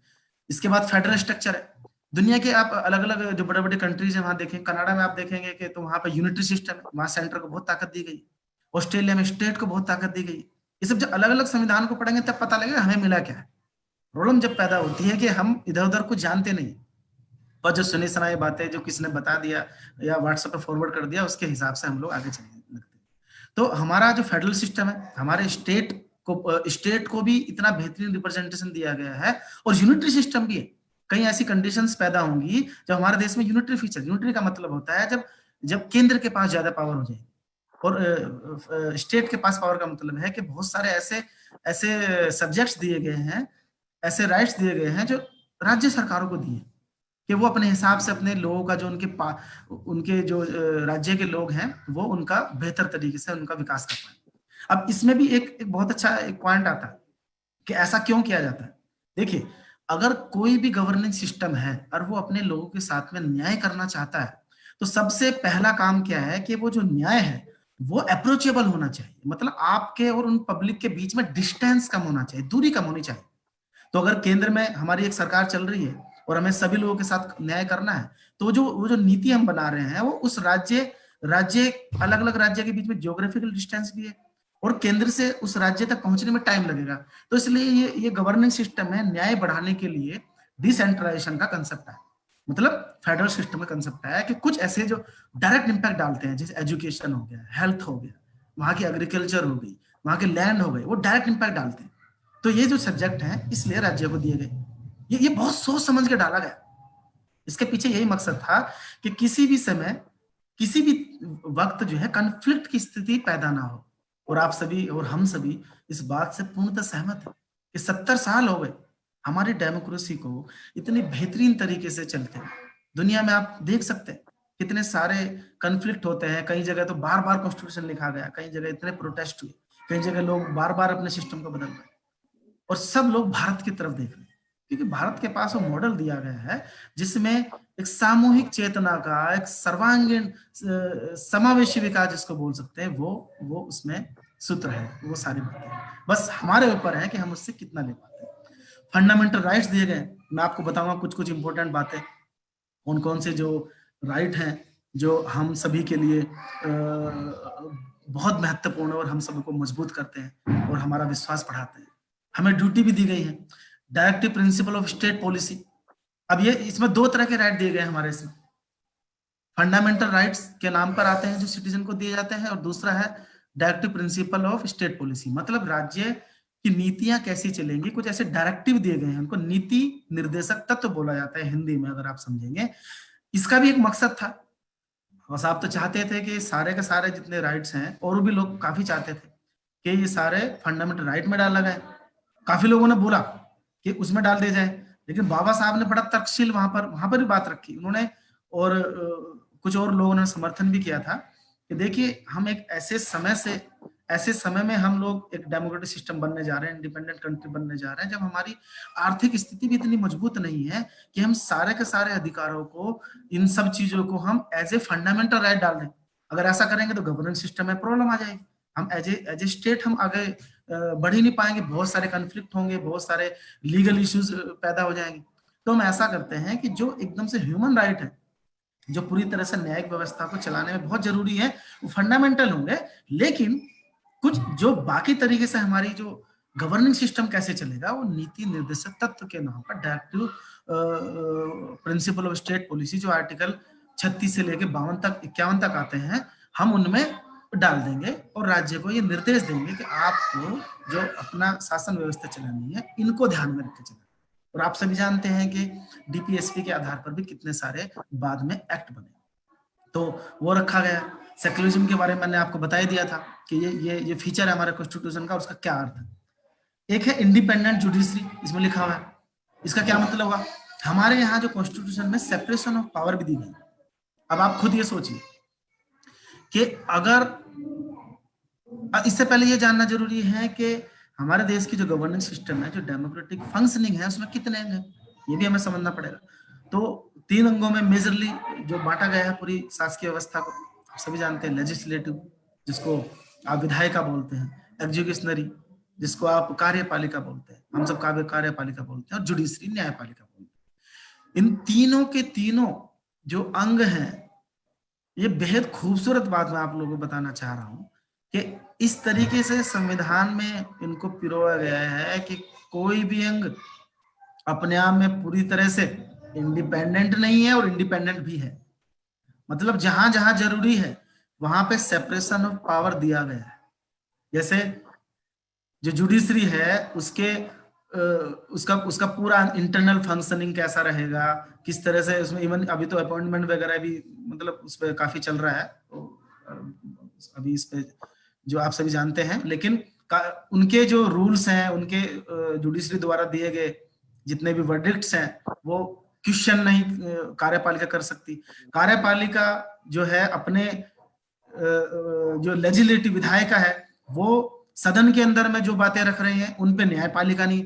इसके बाद फेडरल स्ट्रक्चर है। दुनिया के आप अलग अलग जो बड़े बड़े कंट्रीज है वहां देखें, कनाडा में आप देखेंगे कि तो वहां पे यूनिटरी सिस्टम है, वहां सेंटर को बहुत ताकत दी गई। ऑस्ट्रेलिया में स्टेट को बहुत ताकत दी गई। ये सब जब अलग अलग संविधान को पढ़ेंगे तब पता लगेगा हमें मिला क्या है। प्रॉब्लम जब पैदा होती है कि हम इधर उधर कुछ जानते नहीं, और जो सुनी सुनाई बातें जो किसी ने बता दिया या व्हाट्सएप पे फॉरवर्ड कर दिया उसके हिसाब से हम लोग आगे चलने लगते हैं। तो हमारा जो फेडरल सिस्टम है, हमारे स्टेट को भी इतना बेहतरीन रिप्रेजेंटेशन दिया गया है, और यूनिटरी सिस्टम भी है। कई ऐसी कंडीशंस पैदा होंगी जब हमारे देश में यूनिटरी फीचर, यूनिटरी का मतलब होता है जब जब केंद्र के पास ज्यादा पावर हो जाए, और स्टेट के पास पावर का मतलब है कि बहुत सारे ऐसे ऐसे सब्जेक्ट्स दिए गए हैं, ऐसे राइट्स दिए गए हैं जो राज्य सरकारों को दिए, कि वो अपने हिसाब से अपने लोगों का जो उनके जो राज्य के लोग हैं वो उनका बेहतर तरीके से उनका विकास कर पाए। अब इसमें भी एक बहुत अच्छा एक पॉइंट आता है कि ऐसा क्यों किया जाता है। देखिए, अगर कोई भी गवर्नेंस सिस्टम है और वो अपने लोगों के साथ में न्याय करना चाहता है, तो सबसे पहला काम क्या है कि वो जो न्याय है वो अप्रोचेबल होना चाहिए। मतलब आपके और उन पब्लिक के बीच में डिस्टेंस कम होना चाहिए, दूरी कम होनी चाहिए। तो अगर केंद्र में हमारी एक सरकार चल रही है और हमें सभी लोगों के साथ न्याय करना है, तो वो जो नीति हम बना रहे हैं वो उस राज्य राज्य अलग अलग राज्य के बीच में ज्योग्राफिकल डिस्टेंस भी है, और केंद्र से उस राज्य तक पहुंचने में टाइम लगेगा। तो इसलिए ये गवर्नेंस सिस्टम है, न्याय बढ़ाने के लिए डिसेंट्रलाइजेशन का कंसेप्ट है, मतलब फेडरल सिस्टम का कंसेप्ट है कि कुछ ऐसे जो डायरेक्ट इंपैक्ट डालते हैं, जैसे एजुकेशन हो गया, हेल्थ हो गया, वहां की एग्रीकल्चर हो गई, वहां के लैंड हो गए, वो डायरेक्ट इंपैक्ट डालते हैं। तो ये जो सब्जेक्ट है इसलिए राज्य को दिए गए, ये बहुत सोच समझ के डाला गया। इसके पीछे यही मकसद था कि किसी भी समय, किसी भी वक्त जो है कॉन्फ्लिक्ट की स्थिति पैदा ना हो। और आप सभी और हम सभी इस बात से पूर्णतः सहमत हैं कि 70 साल हो गए हमारी डेमोक्रेसी को इतनी बेहतरीन तरीके से चलते हैं। दुनिया में आप देख सकते हैं कितने सारे कॉन्फ्लिक्ट होते हैं, कई जगह तो बार बार कॉन्स्टिट्यूशन लिखा गया, कई जगह इतने प्रोटेस्ट हुए, कई जगह लोग बार बार अपने सिस्टम को बदल रहे, और सब लोग भारत की तरफ देख रहे हैं, क्योंकि भारत के पास वो मॉडल दिया गया है जिसमें एक सामूहिक चेतना का, एक सर्वांगीण समावेशी विकास जिसको बोल सकते हैं, वो उसमें सूत्र है, वो सारी बातें बस हमारे ऊपर है कि हम उससे कितना ले पाते हैं। फंडामेंटल राइट्स दिए गए, मैं आपको बताऊंगा कुछ कुछ इंपॉर्टेंट बातें, कौन कौन से जो राइट हैं जो हम सभी के लिए बहुत महत्वपूर्ण है और हम सबको मजबूत करते हैं और हमारा विश्वास बढ़ाते हैं। हमें ड्यूटी भी दी गई है, directive principle of state policy. अब ये इसमें 2 तरह के राइट दिए गए हैं हमारे इसमें, फंडामेंटल राइट्स के नाम पर आते हैं जो सिटीजन को दिए जाते हैं, और दूसरा है directive principle of state policy, मतलब राज्य कि नीतियां कैसी चलेंगी, कुछ ऐसे डायरेक्टिव दिए गए हैं उनको, नीति निर्देशक तत्व बोला जाता है हिंदी में अगर आप समझेंगे। इसका भी एक मकसद था, बस आप तो चाहते थे कि सारे के सारे जितने राइट्स हैं, और भी लोग काफी चाहते थे कि ये सारे फंडामेंटल राइट में डाला गया। काफी लोगों ने बोला कि उसमें डाल दिया जाए, लेकिन बाबा साहब ने बड़ा तर्कशील वहां पर भी बात रखी उन्होंने, और कुछ और लोगों ने समर्थन भी किया था कि देखिए हम एक ऐसे समय में हम लोग एक डेमोक्रेटिक सिस्टम बनने जा रहे हैं, इंडिपेंडेंट कंट्री बनने जा रहे हैं, जब हमारी आर्थिक स्थिति भी इतनी मजबूत नहीं है कि हम सारे के सारे अधिकारों को, इन सब चीजों को हम एज ए फंडामेंटल राइट डाल दें। अगर ऐसा करेंगे तो गवर्नेंस सिस्टम में प्रॉब्लम आ जाएगी, हम एज ए स्टेट हम आगे बढ़ ही नहीं पाएंगे, बहुत सारे कन्फ्लिक्ट होंगे, बहुत सारे लीगल इश्यूज पैदा हो जाएंगे। तो हम ऐसा करते हैं कि जो एकदम से ह्यूमन राइट है, जो पूरी तरह से न्यायिक व्यवस्था को चलाने में बहुत जरूरी है, वो फंडामेंटल होंगे, लेकिन कुछ जो बाकी तरीके से हमारी जो गवर्निंग सिस्टम कैसे चलेगा, वो नीति निर्देशक तत्व के नाम पर directive principle of state policy, जो आर्टिकल 36 से लेके 52 तक 51 तक आते हैं, हम उनमें डाल देंगे और राज्य को ये निर्देश देंगे कि आपको जो अपना शासन व्यवस्था चलानी है, इनको ध्यान में रख के चलाना। और आप सभी जानते हैं कि डीपीएसपी के आधार पर भी कितने सारे बाद में एक्ट बने, तो वो रखा गया। सेक्युलरिज्म के बारे में मैंने आपको बता ही दिया था कि ये फीचर है हमारे कॉन्स्टिट्यूशन का, उसका क्या अर्थ है। एक है इंडिपेंडेंट जुडिशरी, इसमें लिखा हुआ है, इसका क्या मतलब हुआ, हमारे यहाँ जो कॉन्स्टिट्यूशन में सेपरेशन ऑफ पावर भी दी गई। अब आप खुद ये सोचिए कि अगर, इससे पहले ये जानना जरूरी है कि हमारे देश की जो गवर्निंग सिस्टम है, जो डेमोक्रेटिक फंक्शनिंग है, उसमें कितने अंग हैं, ये भी हमें समझना पड़ेगा। तो 3 अंगों में मेजरली जो बांटा गया है पूरी शासकीय व्यवस्था को, आप सभी जानते हैं, लेजिस्लेटिव जिसको आप विधायिका बोलते हैं, एग्जीक्यूशनरी जिसको आप कार्यपालिका बोलते हैं, हम सब कार्यपालिका बोलते हैं, और जुडिशरी न्यायपालिका बोलते हैं। इन तीनों के तीनों जो अंग हैं, ये बेहद खूबसूरत बात मैं आप लोगों को बताना चाह रहा हूं कि इस तरीके से संविधान में इनको पिरोया गया है कि कोई भी अंग अपने आप में पूरी तरह से इंडिपेंडेंट नहीं है और इंडिपेंडेंट भी है। मतलब जहां जहां जरूरी है वहां पे सेपरेशन ऑफ पावर दिया गया है। जैसे जो जुडिशरी है उसके उसका पूरा इंटरनल फंक्शनिंग कैसा रहेगा, किस तरह से उसमें, इवन अभी तो अपॉइंटमेंट वगैरह भी मतलब उस पर काफी चल रहा है, तो अभी इस पे जो आप सभी जानते हैं, लेकिन उनके जो रूल्स हैं, उनके जुडिशरी द्वारा दिए गए जितने भी वर्डिक्ट्स हैं, वो क्वेश्चन नहीं कार्यपालिका कर सकती। कार्यपालिका जो है अपने जो लेजिस्लेटिव विधायिका है, वो सदन के अंदर में जो बातें रख रहे हैं उन पे न्यायपालिका नहीं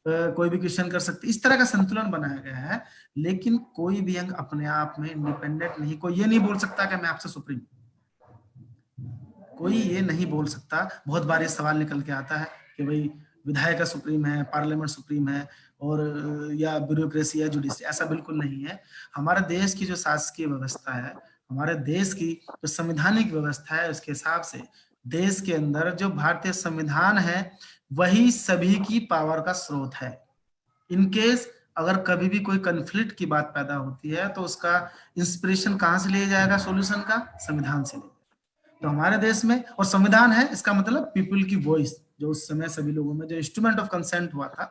कोई भी क्वेश्चन कर सकती। इस तरह का संतुलन बनाया गया है, लेकिन कोई भी अंग अपने आप में इंडिपेंडेंट नहीं। कोई ये नहीं बोल सकता कि मैं आपसे सुप्रीम, कोई ये नहीं बोल सकता। बहुत बार ये सवाल निकल के आता है कि भाई विधायिका सुप्रीम है, पार्लियामेंट सुप्रीम है, और या ब्यूरोक्रेसी है, जुडिशरी, ऐसा बिल्कुल नहीं है। हमारे देश की जो शासकीय व्यवस्था है, हमारे देश की जो संवैधानिक व्यवस्था है, उसके हिसाब से देश के अंदर जो भारतीय संविधान है वही सभी की पावर का स्रोत है। इनकेस अगर कभी भी कोई कन्फ्लिक्ट की बात पैदा होती है तो उसका इंस्पिरेशन कहां से लिया जाएगा, सॉल्यूशन का संविधान से लिया। तो हमारे देश में, और संविधान है इसका मतलब पीपल की वॉइस, जो उस समय सभी लोगों में जो इंस्ट्रूमेंट ऑफ कंसेंट हुआ था,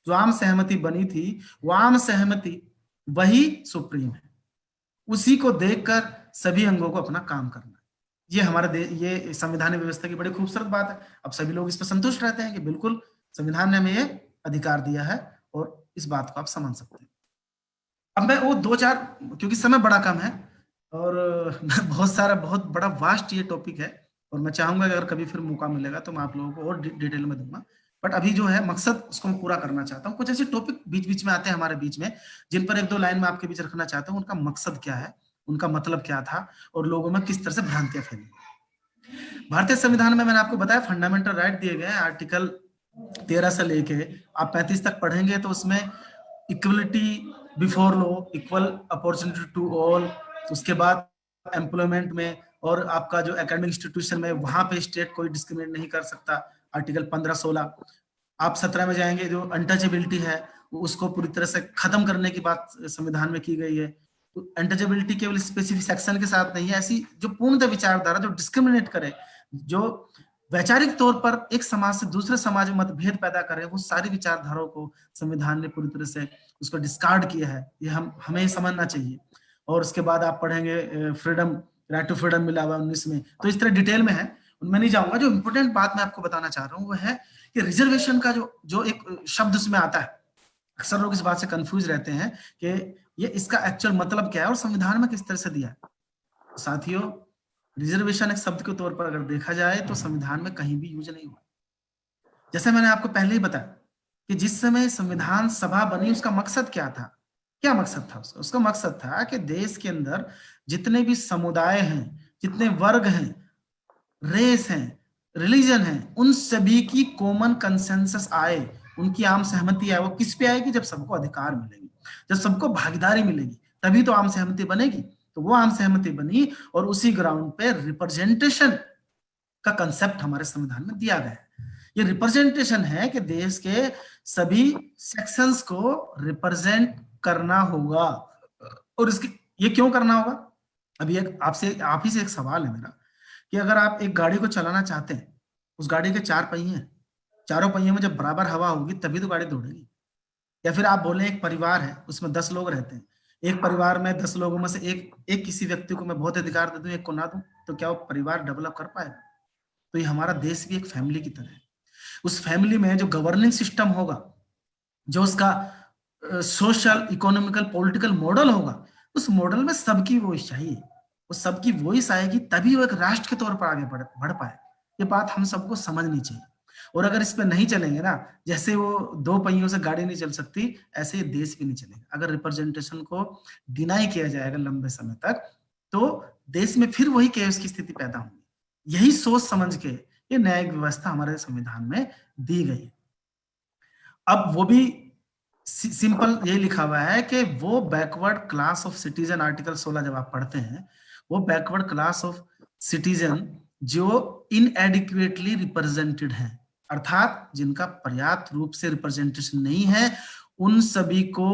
जो आम सहमति बनी थी, वो आम सहमति वही सुप्रीम है। उसी को देखकर सभी अंगों को अपना काम करना, ये हमारे ये संविधानिक व्यवस्था की बड़ी खूबसूरत बात है। अब सभी लोग इस पर संतुष्ट रहते हैं कि बिल्कुल संविधान ने हमें ये अधिकार दिया है, और इस बात को आप समझ सकते हैं। अब मैं वो 2-4, क्योंकि समय बड़ा कम है और बहुत बड़ा वास्ट ये टॉपिक है, और मैं चाहूंगा कि अगर कभी फिर मौका मिलेगा तो मैं आप लोगों को और डिटेल में दूंगा, बट अभी जो है मकसद उसको मैं पूरा करना चाहता हूँ। कुछ ऐसे टॉपिक बीच बीच में आते हैं हमारे बीच में, जिन पर 1-2 लाइन में आपके बीच रखना चाहता हूँ। उनका मकसद क्या है, उनका मतलब क्या था, और लोगों में किस तरह से भ्रांतियां फैली। भारतीय संविधान में मैंने आपको बताया फंडामेंटल राइट दिए गए हैं। आर्टिकल 13 से लेके आप 35 तक पढ़ेंगे तो उसमें equality before law, equal opportunity to all, उसके बाद एम्प्लॉयमेंट में, और आपका जो एकेडमिक इंस्टीट्यूशन में, वहां पे स्टेट कोई डिस्क्रिमिनेट नहीं कर सकता, आर्टिकल 15-16। आप 17 में जाएंगे, जो अनटचेबिलिटी है उसको पूरी तरह से खत्म करने की बात संविधान में की गई है। तो अनटचेबिलिटी केवल स्पेसिफिक सेक्शन के साथ नहीं है, ऐसी जो पूर्णतः विचारधारा जो डिस्क्रिमिनेट करे, जो वैचारिक तौर पर एक समाज से दूसरे समाज में मतभेद पैदा करे, वो सारी विचारधाराओं को संविधान ने पूरी तरह से उसको डिस्कार्ड किया है। ये हमें समझना चाहिए। और उसके बाद आप पढ़ेंगे फ्रीडम, राइट टू फ्रीडम मिला हुआ 19 में, तो इस तरह डिटेल में है, उनमें नहीं जाऊंगा। जो इंपोर्टेंट बात मैं आपको बताना चाह रहा हूँ वो है कि रिजर्वेशन का जो एक शब्द उसमें आता है, अक्सर लोग इस बात से कंफ्यूज रहते हैं कि ये इसका एक्चुअल मतलब क्या है और संविधान में किस तरह से दिया है। तो साथियों, रिजर्वेशन एक शब्द के तौर पर अगर देखा जाए तो संविधान में कहीं भी यूज नहीं हुआ। जैसे मैंने आपको पहले ही बताया कि जिस समय संविधान सभा बनी उसका मकसद क्या था, क्या मकसद था उसका मकसद था कि देश के अंदर जितने भी समुदाय हैं, जितने वर्ग हैं, रेस हैं, रिलीजन है, उन सभी की कॉमन कंसेंसस आए, उनकी आम सहमति आए। वो किस पे आएगी? जब सबको अधिकार मिलेगी, जब सबको भागीदारी मिलेगी, तभी तो आम सहमति बनेगी। तो वो आम सहमति बनी और उसी ग्राउंड पे रिप्रेजेंटेशन का कंसेप्ट हमारे संविधान में दिया गया है। ये रिप्रेजेंटेशन है कि देश के सभी सेक्शंस को रिप्रेजेंट करना होगा। और इसकी ये क्यों करना होगा? अभी एक आप ही से एक सवाल है मेरा कि अगर आप एक गाड़ी को चलाना चाहते हैं, उस गाड़ी के 4 पहिए हैं, चारों पहियों में जब बराबर हवा होगी तभी तो गाड़ी दौड़ेगी। या फिर आप बोले एक परिवार है, उसमें 10 लोग रहते हैं, एक परिवार में 10 लोगों में से एक किसी व्यक्ति को मैं बहुत अधिकार दे दूं, एक को ना दूं, तो क्या वो परिवार डेवलप कर पाएगा? तो ये हमारा देश भी एक फैमिली की तरह है। उस फैमिली में जो गवर्निंग सिस्टम होगा, जो उसका सोशल, इकोनॉमिकल, पॉलिटिकल मॉडल होगा, उस मॉडल में सबकी वॉइस चाहिए। वो सबकी वॉइस आएगी तभी वो एक राष्ट्र के तौर पर आगे बढ़ पाए। ये बात हम सबको समझनी चाहिए। और अगर इस पे नहीं चलेंगे ना, जैसे वो 2 पहियों से गाड़ी नहीं चल सकती, ऐसे देश भी नहीं चलेगा। अगर रिप्रेजेंटेशन को डिनाई किया जाएगा लंबे समय तक, तो देश में फिर वही केओस की स्थिति पैदा होगी। यही सोच समझ के ये न्यायिक व्यवस्था हमारे संविधान में दी गई है। अब वो भी सिंपल ये लिखा हुआ है कि वो backward class of citizen, article 16 जब आप पढ़ते हैं, वो बैकवर्ड क्लास ऑफ सिटीजन जो इनएडिक्वेटली रिप्रेजेंटेड है, अर्थात जिनका पर्याप्त रूप से रिप्रेजेंटेशन नहीं है, उन सभी को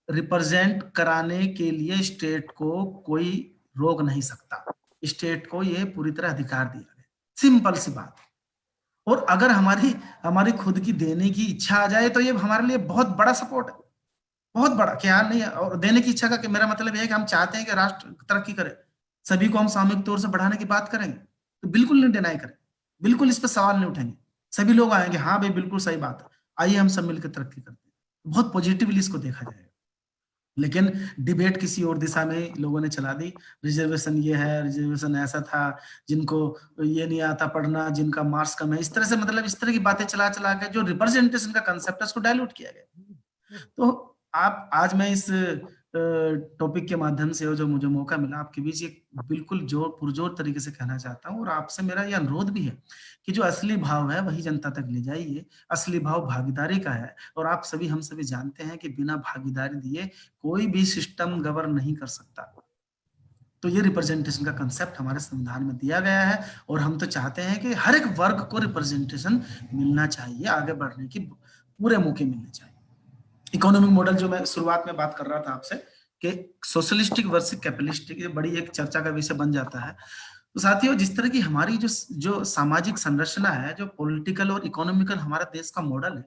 रिप्रेजेंट कराने के लिए स्टेट को कोई रोक नहीं सकता। स्टेट को ये पूरी तरह अधिकार दिया गया। सिंपल सी बात। और अगर हमारी खुद की देने की इच्छा आ जाए तो ये हमारे लिए बहुत बड़ा सपोर्ट है, बहुत बड़ा। क्या नहीं है? और देने की इच्छा का मेरा मतलब यह है कि हम चाहते हैं कि राष्ट्र तरक्की करे, सभी को हम सामूहिक तौर से बढ़ाने की बात करेंगे, तो बिल्कुल नहीं डिनाई करें, बिल्कुल इस पर सवाल नहीं उठेंगे। सभी लोग आएंगे, हाँ भाई बिल्कुल सही बात है, आइए हम सब मिलकर तरक्की करते हैं। बहुत पॉजिटिवली इसको देखा जाएगा। लेकिन डिबेट किसी और दिशा में लोगों ने चला दी। रिजर्वेशन ये है, रिजर्वेशन ऐसा था, जिनको ये नहीं आता पढ़ना, जिनका मार्क्स कम है, इस तरह से मतलब इस तरह की बातें चला चला के जो रिप्रेजेंटेशन का कंसेप्ट है उसको डायल्यूट किया गया। तो आप आज मैं इस टॉपिक के माध्यम से, जो मुझे मौका मिला आपके बीच, एक बिल्कुल पुरजोर तरीके से कहना चाहता हूँ। और आपसे मेरा यह अनुरोध भी है कि जो असली भाव है वही जनता तक ले जाइए। असली भाव भागीदारी का है, और आप सभी, हम सभी जानते हैं कि बिना भागीदारी दिए कोई भी सिस्टम गवर्न नहीं कर सकता। तो ये रिप्रेजेंटेशन का कंसेप्ट हमारे संविधान में दिया गया है, और हम तो चाहते हैं कि हर एक वर्ग को रिप्रेजेंटेशन मिलना चाहिए, आगे बढ़ने की पूरे मौके मिलने चाहिए। इकोनॉमिक मॉडल जो मैं शुरुआत में बात कर रहा था आपसे कि सोशलिस्टिक वर्सेस कैपिटलिस्टिक, ये बड़ी एक चर्चा का विषय बन जाता है। तो साथियों, जिस तरह की हमारी जो सामाजिक संरचना है, जो पॉलिटिकल और इकोनॉमिकल हमारा देश का मॉडल है,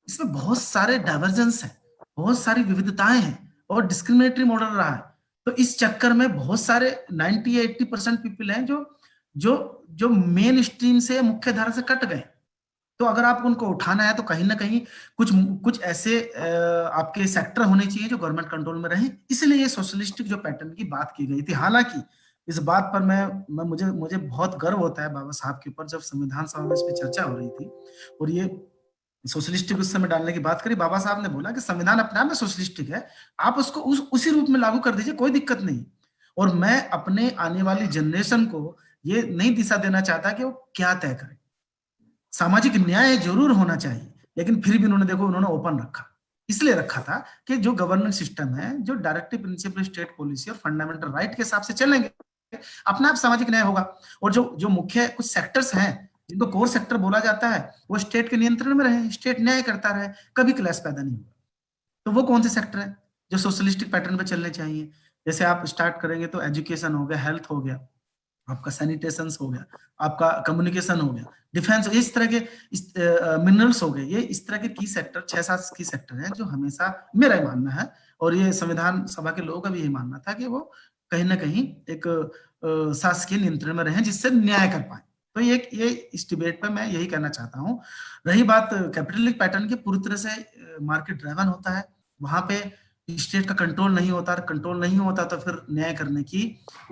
इसमें बहुत सारे डाइवर्जेंस हैं, बहुत सारी विविधताएं हैं, और डिस्क्रिमिनेटरी मॉडल रहा है। तो इस चक्कर में बहुत सारे 90-80% पीपल हैं जो जो जो मेन स्ट्रीम से, मुख्य धारा से कट गए। तो अगर आपको उनको उठाना है तो कहीं ना कहीं कुछ कुछ ऐसे आपके सेक्टर होने चाहिए जो गवर्नमेंट कंट्रोल में रहे। इसलिए ये सोशलिस्टिक जो पैटर्न की बात की गई थी। हालांकि इस बात पर मैं मुझे बहुत गर्व होता है बाबा साहब के ऊपर, जब संविधान सभा में इस पर चर्चा हो रही थी और ये सोशलिस्टिक उस समय डालने की बात करी, बाबा साहब ने बोला कि संविधान अपने आप में सोशलिस्टिक है, आप उसको उसी रूप में लागू कर दीजिए, कोई दिक्कत नहीं। और मैं अपने आने वाली जनरेशन को ये नहीं दिशा देना चाहता कि वो क्या तय करे। सामाजिक न्याय जरूर होना चाहिए, लेकिन फिर भी उन्होंने ओपन रखा। इसलिए रखा था कि जो गवर्नेंस सिस्टम है, जो डायरेक्टिव प्रिंसिपल स्टेट पॉलिसी और फंडामेंटल राइट के हिसाब से चलेंगे, अपना आप सामाजिक न्याय होगा। और जो मुख्य कुछ सेक्टर्स हैं जिनको कोर सेक्टर बोला जाता है, वो स्टेट के नियंत्रण में रहे, स्टेट न्याय करता रहे, कभी क्लैश पैदा नहीं होगा। तो वो कौन से सेक्टर है जो सोशलिस्टिक पैटर्न पे चलने चाहिए? जैसे आप स्टार्ट करेंगे तो एजुकेशन हो गया, हेल्थ हो गया, आपका सैनिटेशन हो गया, आपका कम्युनिकेशन हो गया, डिफेंस, इस तरह के मिनरल्स हो गए, ये इस तरह के की सेक्टर 6-7 की सेक्टर हैं जो हमेशा, मेरा ये मानना है और ये संविधान सभा के लोगों का भी यही मानना था कि वो कहीं ना कहीं एक शासकीय नियंत्रण में रहें जिससे न्याय कर पाए। तो ये इस डिबेट पे मैं यही कहना चाहता हूँ। रही बात कैपिटलिक पैटर्न की, पूरी तरह से मार्केट ड्राइवन होता है, वहां पे स्टेट का कंट्रोल नहीं होता, कंट्रोल नहीं होता तो फिर न्याय करने की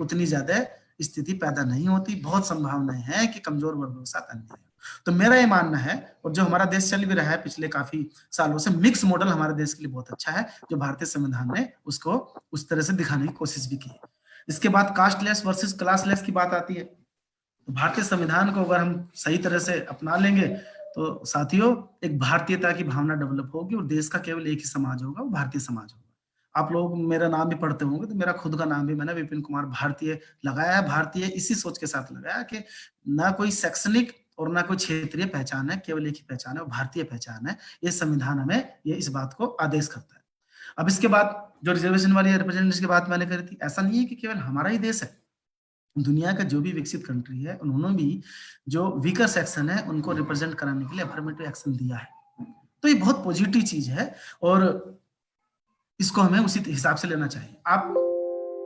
उतनी ज्यादा स्थिति पैदा नहीं होती, बहुत संभावनाएं हैं कि कमजोर वर्गों के साथ अन्याय हो। तो मेरा ये मानना है, और जो हमारा देश चल भी रहा है पिछले काफी सालों से, मिक्स मॉडल हमारे देश के लिए बहुत अच्छा है, जो भारतीय संविधान ने उसको उस तरह से दिखाने की कोशिश भी की है। इसके बाद कास्टलेस वर्सेस क्लासलेस की बात आती है। तो भारतीय संविधान को अगर हम सही तरह से अपना लेंगे तो साथियों एक भारतीयता की भावना डेवलप होगी और देश का केवल एक ही समाज होगा, वो भारतीय समाज होगा। आप लोग मेरा नाम भी पढ़ते होंगे तो मेरा खुद का नाम भी मैंने विपिन कुमार भारतीय लगाया है। भारतीय इसी सोच के साथ लगाया कि ना कोई शैक्षणिक और ना कोई क्षेत्रीय पहचान है, केवल एक ही पहचान है, वो भारतीय पहचान है। ये संविधान हमें ये इस बात को आदेश करता है। अब इसके बाद जो रिजर्वेशन वाली रिप्रेजेंटेशन की बात मैंने करी थी, ऐसा नहीं है कि केवल हमारा ही देश है, दुनिया का जो भी विकसित कंट्री है उन्होंने भी जो वीकर सेक्शन है उनको रिप्रेजेंट कराने के लिए अफर्मेटिव एक्शन दिया है। तो ये बहुत पॉजिटिव चीज है और इसको हमें उसी हिसाब से लेना चाहिए। आप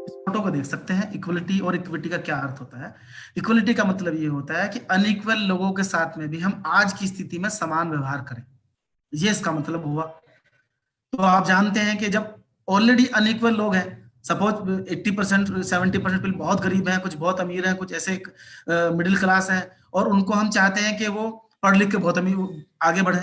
इस फोटो को देख सकते हैं, इक्वलिटी और इक्विटी का क्या अर्थ होता है। इक्वलिटी का मतलब ये होता है कि अनइक्वल लोगों के साथ में भी हम आज की स्थिति में समान व्यवहार करें, ये इसका मतलब हुआ। तो आप जानते हैं कि जब ऑलरेडी अनइक्वल लोग हैं, सपोज 80% 70% बहुत गरीब हैं, कुछ बहुत अमीर हैं, कुछ ऐसे मिडिल क्लास हैं, और उनको हम चाहते हैं कि वो पढ़ लिख के बहुत अमीर आगे बढ़े,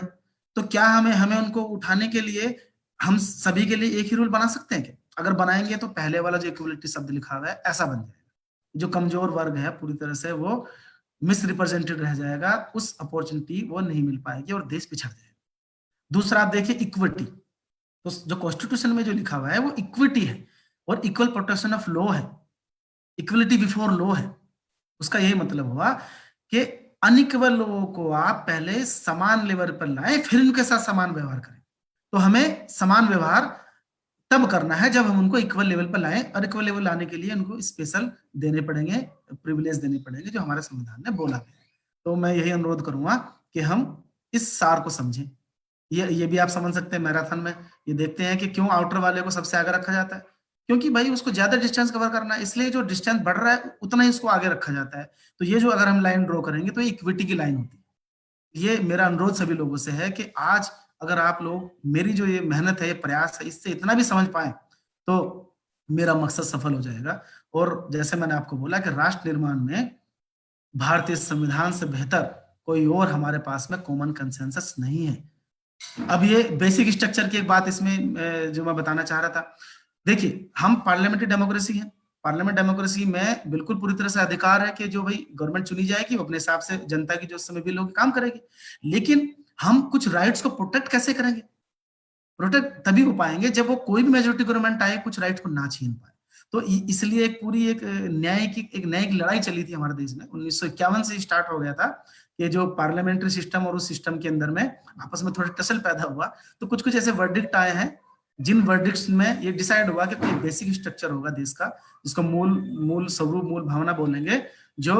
तो क्या हमें हमें उनको उठाने के लिए हम सभी के लिए एक ही रूल बना सकते हैं क्या? अगर बनाएंगे तो पहले वाला जो इक्वलिटी शब्द लिखा हुआ है ऐसा बन जाएगा, जो कमजोर वर्ग है पूरी तरह से वो मिस रिप्रेजेंटेड रह जाएगा, उस अपॉर्चुनिटी वो नहीं मिल पाएगी और देश पिछड़ जाएगा। दूसरा आप देखिए इक्विटी, तो जो कॉन्स्टिट्यूशन में जो लिखा हुआ है वो इक्विटी है और इक्वल प्रोटेक्शन ऑफ लॉ है, इक्वलिटी बिफोर लॉ है। उसका यही मतलब हुआ कि अनइक्वल लोगों को आप पहले समान लेवल पर लाएं, फिर उनके साथ समान व्यवहार करें। तो हमें समान व्यवहार तब करना है जब हम उनको इक्वल लेवल पर लाएं, और इक्वल लेवल लाने के लिए उनको स्पेशल देने पड़ेंगे, प्रिविलेज देने पड़ेंगे, जो हमारे संविधान ने बोला गया है। तो मैं यही अनुरोध करूंगा कि हम इस सार को समझें। ये भी आप समझ सकते हैं, मैराथन में ये देखते हैं कि क्यों आउटर वाले को सबसे आगे रखा जाता है, क्योंकि भाई उसको ज्यादा डिस्टेंस कवर करना है, इसलिए जो डिस्टेंस बढ़ रहा है उतना ही उसको आगे रखा जाता है। तो ये जो अगर हम लाइन ड्रॉ करेंगे तो ये इक्विटी की लाइन होती है। ये मेरा अनुरोध सभी लोगों से है कि आज अगर आप लोग मेरी जो ये मेहनत है, ये प्रयास है, इससे इतना भी समझ पाए तो मेरा मकसद सफल हो जाएगा। और जैसे मैंने आपको बोला कि राष्ट्र निर्माण में भारतीय संविधान से बेहतर कोई और हमारे पास में कॉमन कंसेंसस नहीं है। अब ये बेसिक स्ट्रक्चर की एक बात इसमें जो मैं बताना चाह रहा था, देखिए हम पार्लियामेंट्री डेमोक्रेसी है, पार्लियामेंट डेमोक्रेसी में बिल्कुल पूरी तरह से अधिकार है कि जो भाई गवर्नमेंट चुनी जाएगी वो अपने हिसाब से जनता की जो समय बिल होगी काम करेगी, लेकिन हम कुछ राइट्स को प्रोटेक्ट कैसे करेंगे? प्रोटेक्ट तभी हो पाएंगे जब वो कोई भी मेजोरिटी गवर्नमेंट आए कुछ राइट्स को ना छीन पाए। तो इसलिए एक पूरी एक न्यायिक लड़ाई चली थी हमारे देश में, 1951 से स्टार्ट हो गया था कि जो पार्लियामेंट्री सिस्टम और उस सिस्टम के अंदर में आपस में थोड़ा टसल पैदा हुआ। तो कुछ कुछ ऐसे वर्डिक्ट आए हैं जिन वर्डिक्ट्स में ये डिसाइड हुआ कि कोई बेसिक स्ट्रक्चर होगा देश का, जिसको मूल मूल स्वरूप मूल भावना बोलेंगे, जो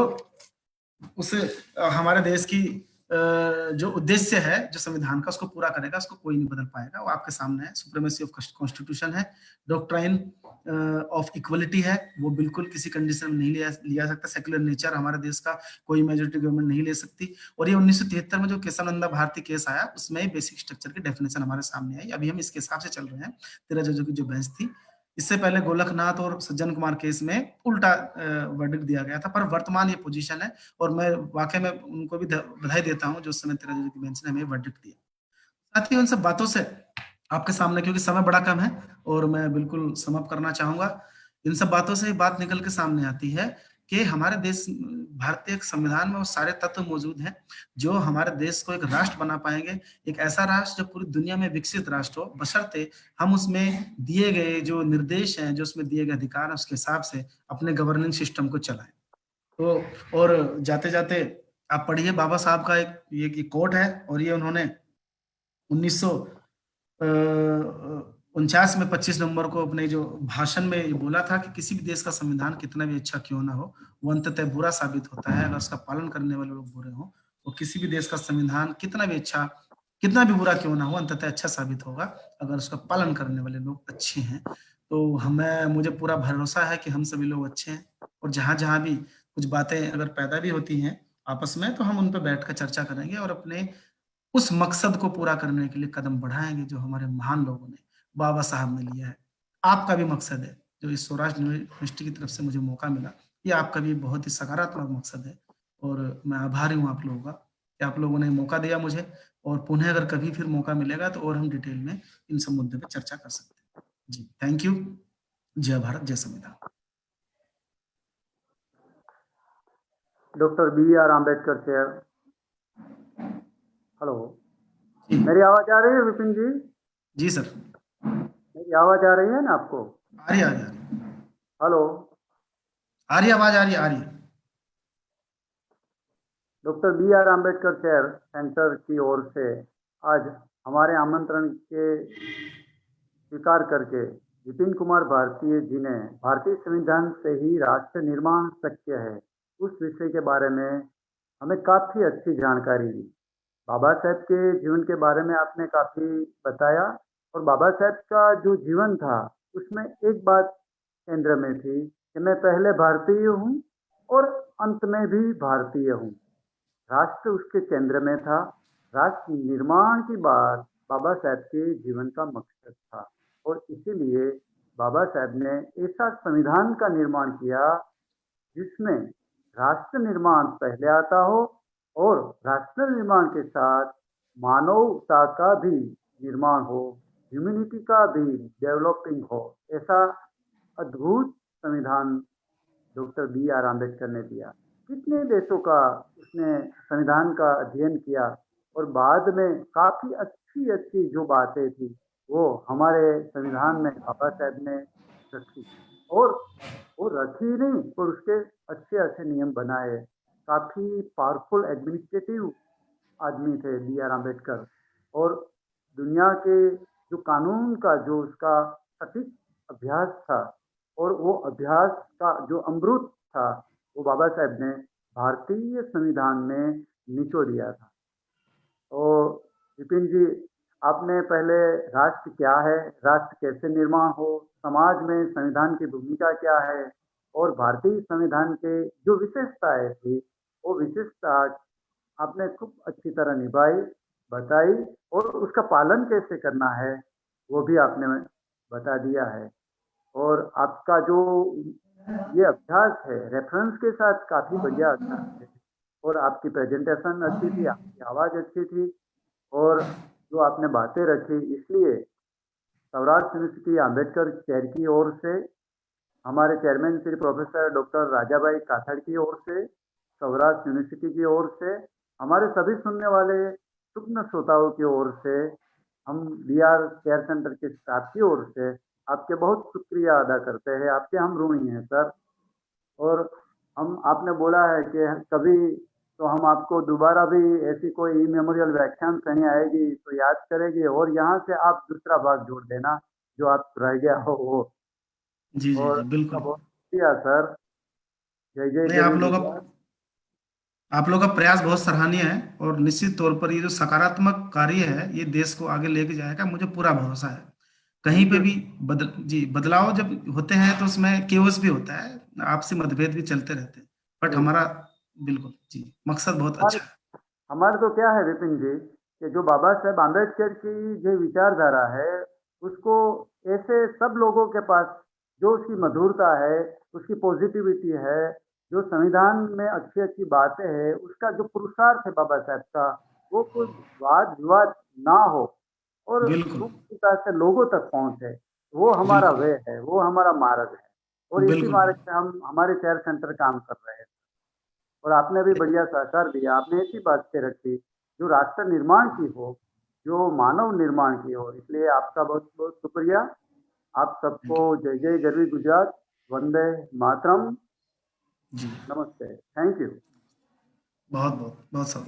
उस हमारे देश की जो उद्देश्य है जो संविधान का उसको पूरा करेगा, उसको कोई नहीं बदल पाएगा। वो आपके सामने है, सुप्रीमेसी ऑफ कॉन्स्टिट्यूशन है, डॉक्ट्राइन ऑफ इक्वलिटी है, वो बिल्कुल किसी कंडीशन में नहीं लिया सकता। सेक्युलर नेचर हमारे देश का कोई मेजोरिटी गवर्नमेंट नहीं ले सकती। और ये 1973 में जो केशवानंदा भारती केस आया उसमें बेसिक स्ट्रक्चर की डेफिनेशन हमारे सामने आई। अभी हम इसके हिसाब से चल रहे हैं, 13 जजों की जो बेंच थी। इससे पहले गोलकनाथ और सज्जन कुमार केस में उल्टा वर्डिक्ट दिया गया था, पर वर्तमान ये पोजीशन है और मैं वाकई में उनको भी बधाई देता हूं जो उस समय 13 जजों की बेंच ने हमें वर्डिक्ट दिया। साथ ही उन सब बातों से आपके सामने, क्योंकि समय बड़ा कम है और मैं बिल्कुल समाप्त करना चाहूंगा, इन सब बातों से बात निकल के सामने आती है कि हमारे देश भारतीय संविधान में वो सारे तत्व मौजूद हैं जो हमारे देश को एक राष्ट्र बना पाएंगे, एक ऐसा राष्ट्र जो पूरी दुनिया में विकसित राष्ट्र हो, बशर्ते हम उसमें दिए गए जो निर्देश हैं, जो उसमें दिए गए अधिकार हैं, उसके हिसाब से अपने गवर्निंग सिस्टम को चलाएं। तो और जाते जाते आप पढ़िए, बाबा साहब का एक कोट है और ये उन्होंने 1900 49 में 25 नवंबर को अपने जो भाषण में ये बोला था कि किसी भी देश का संविधान कितना भी अच्छा क्यों ना हो, वो अंततः बुरा साबित होता है अगर उसका पालन करने वाले लोग बुरे हों। तो किसी भी देश का संविधान कितना भी अच्छा, कितना भी बुरा क्यों ना हो, अंततः अच्छा साबित होगा अगर उसका पालन करने वाले लोग अच्छे हैं। तो हमें मुझे पूरा भरोसा है कि हम सभी लोग अच्छे हैं, और जहाँ-जहाँ भी कुछ बातें अगर पैदा भी होती हैं आपस में, तो हम उन पे बैठकर चर्चा करेंगे और अपने उस मकसद को पूरा करने के लिए कदम बढ़ाएँगे जो हमारे महान लोगों ने, बाबा साहब ने लिया है। आपका भी मकसद है, जो इस सौराष्ट्र यूनिवर्सिटी की तरफ से मुझे मौका मिला, ये आपका भी बहुत ही सकारात्मक मकसद है, और मैं आभारी हूँ आप लोगों का कि आप लोगों ने मौका दिया मुझे, और पुनः अगर कभी फिर मौका मिलेगा तो और हम डिटेल में इन सब मुद्दों पे चर्चा कर सकते हैं। जी, थैंक यू। जय भारत, जय संविधान। Doctor B R Ambedkar chair. Hello, जी, मेरी आवाज आ रही है विपिन जी? जी सर। मेरी आवाज आ रही है ना आपको? आ रही है, आ रही है, आ रही है। हेलो, आ रही है आवाज़, आ रही है, आ रही है। Doctor B R Ambedkar chair centre की ओर से आज हमारे आमंत्रण के स्वीकार करके विपिन कुमार भारतीय जी ने भारतीय संविधान से ही राष्ट्र निर्माण शक्य है उस विषय के बारे में हमें काफी अच्छी जानकारी दी। बाबा साहब के जीवन के बारे में आपने काफी बताया, और बाबा साहब का जो जीवन था उसमें एक बात केंद्र में थी कि मैं पहले भारतीय हूँ और अंत में भी भारतीय हूँ। राष्ट्र उसके केंद्र में था। राष्ट्र निर्माण की बात बाबा साहब के जीवन का मकसद था, और इसीलिए बाबा साहब ने ऐसा संविधान का निर्माण किया जिसमें राष्ट्र निर्माण पहले आता हो, और राष्ट्र निर्माण के साथ मानवता का भी निर्माण हो, ह्यूमैनिटी का भी डेवलपिंग हो। ऐसा अद्भुत संविधान डॉक्टर बी आर आम्बेडकर ने दिया। कितने देशों का उसने संविधान का अध्ययन किया, और बाद में काफी अच्छी अच्छी जो बातें थी वो हमारे संविधान में बाबा साहब ने रखी, और वो रखी नहीं पर उसके अच्छे अच्छे नियम बनाए। काफी पावरफुल एडमिनिस्ट्रेटिव आदमी थे बी आर आम्बेडकर, और दुनिया के जो कानून का जो उसका सटीक अभ्यास था, और वो अभ्यास का जो अमृत था वो बाबा साहब ने भारतीय संविधान में निचोड़ दिया था। तो विपिन जी, आपने पहले राष्ट्र क्या है, राष्ट्र कैसे निर्माण हो, समाज में संविधान की भूमिका क्या है, और भारतीय संविधान के जो विशेषताएं थी वो विशेषता आपने खूब अच्छी तरह निभाई, बताई, और उसका पालन कैसे करना है वो भी आपने बता दिया है। और आपका जो ये अभ्यास है रेफरेंस के साथ काफी बढ़िया अभ्यास है, और आपकी प्रेजेंटेशन अच्छी थी, आपकी आवाज अच्छी थी, और जो आपने बातें रखी, इसलिए सौराष्ट्र यूनिवर्सिटी आम्बेडकर चेयर की ओर से, हमारे चेयरमैन श्री प्रोफेसर डॉक्टर राजा भाई काथड़ की ओर से, सौराष्ट्र यूनिवर्सिटी की ओर से, हमारे सभी सुनने वाले सूक्ष्म श्रोताओं की ओर से, हम बी आर केयर सेंटर के स्टाफ की ओर से आपके बहुत शुक्रिया अदा करते हैं। आपके हम ऋणी हैं सर। और हम आपने बोला है कि कभी तो हम आपको दोबारा भी ऐसी कोई मेमोरियल व्याख्यान श्रेणी आएगी तो याद करेगी, और यहाँ से आप दूसरा भाग जोड़ देना जो आप रह गया हो वो। जी, जी, और जी, आपका बिल्कुल। बहुत शुक्रिया सर। जय जय नहीं, गरवी गुजरात। आप लोग का प्रयास बहुत सराहनीय है, और निश्चित तौर पर ये जो सकारात्मक कार्य है ये देश को आगे लेके जाएगा, मुझे पूरा भरोसा है। कहीं थैंक पे यू। भी बदलाव जब होते हैं तो उसमें केओस भी होता है, आपसी मतभेद भी चलते रहते हैं, बट जी, हमारा बिल्कुल जी मकसद बहुत हमारे अच्छा है। हमारे तो क्या है विपिन जी कि जो बाबा साहेब आम्बेडकर की जो विचारधारा है उसको ऐसे सब लोगों के पास जो उसकी मधुरता है, उसकी पॉजिटिविटी है, जो संविधान में अच्छी अच्छी बातें हैं, उसका जो पुरुषार्थ है बाबा साहब का, वो कोई वाद विवाद ना हो और बिल्कुल, सूक्ष्मता से लोगों तक पहुंचे, वो हमारा बिल्कुल, वे है, वो हमारा मार्ग है। और इसी बिल्कुल, मार्ग से हम हमारे केयर सेंटर काम कर रहे हैं, और आपने भी बढ़िया सहकार दिया। आपने ऐसी बातें रखी जो राष्ट्र निर्माण की हो, जो मानव निर्माण की हो, इसलिए आपका बहुत बहुत शुक्रिया। आप थैंक सबको यू। जय जय गरवी गुजरात, वंदे मातरम, जी, नमस्ते, थैंक यू। बहुत बहुत बहुत सब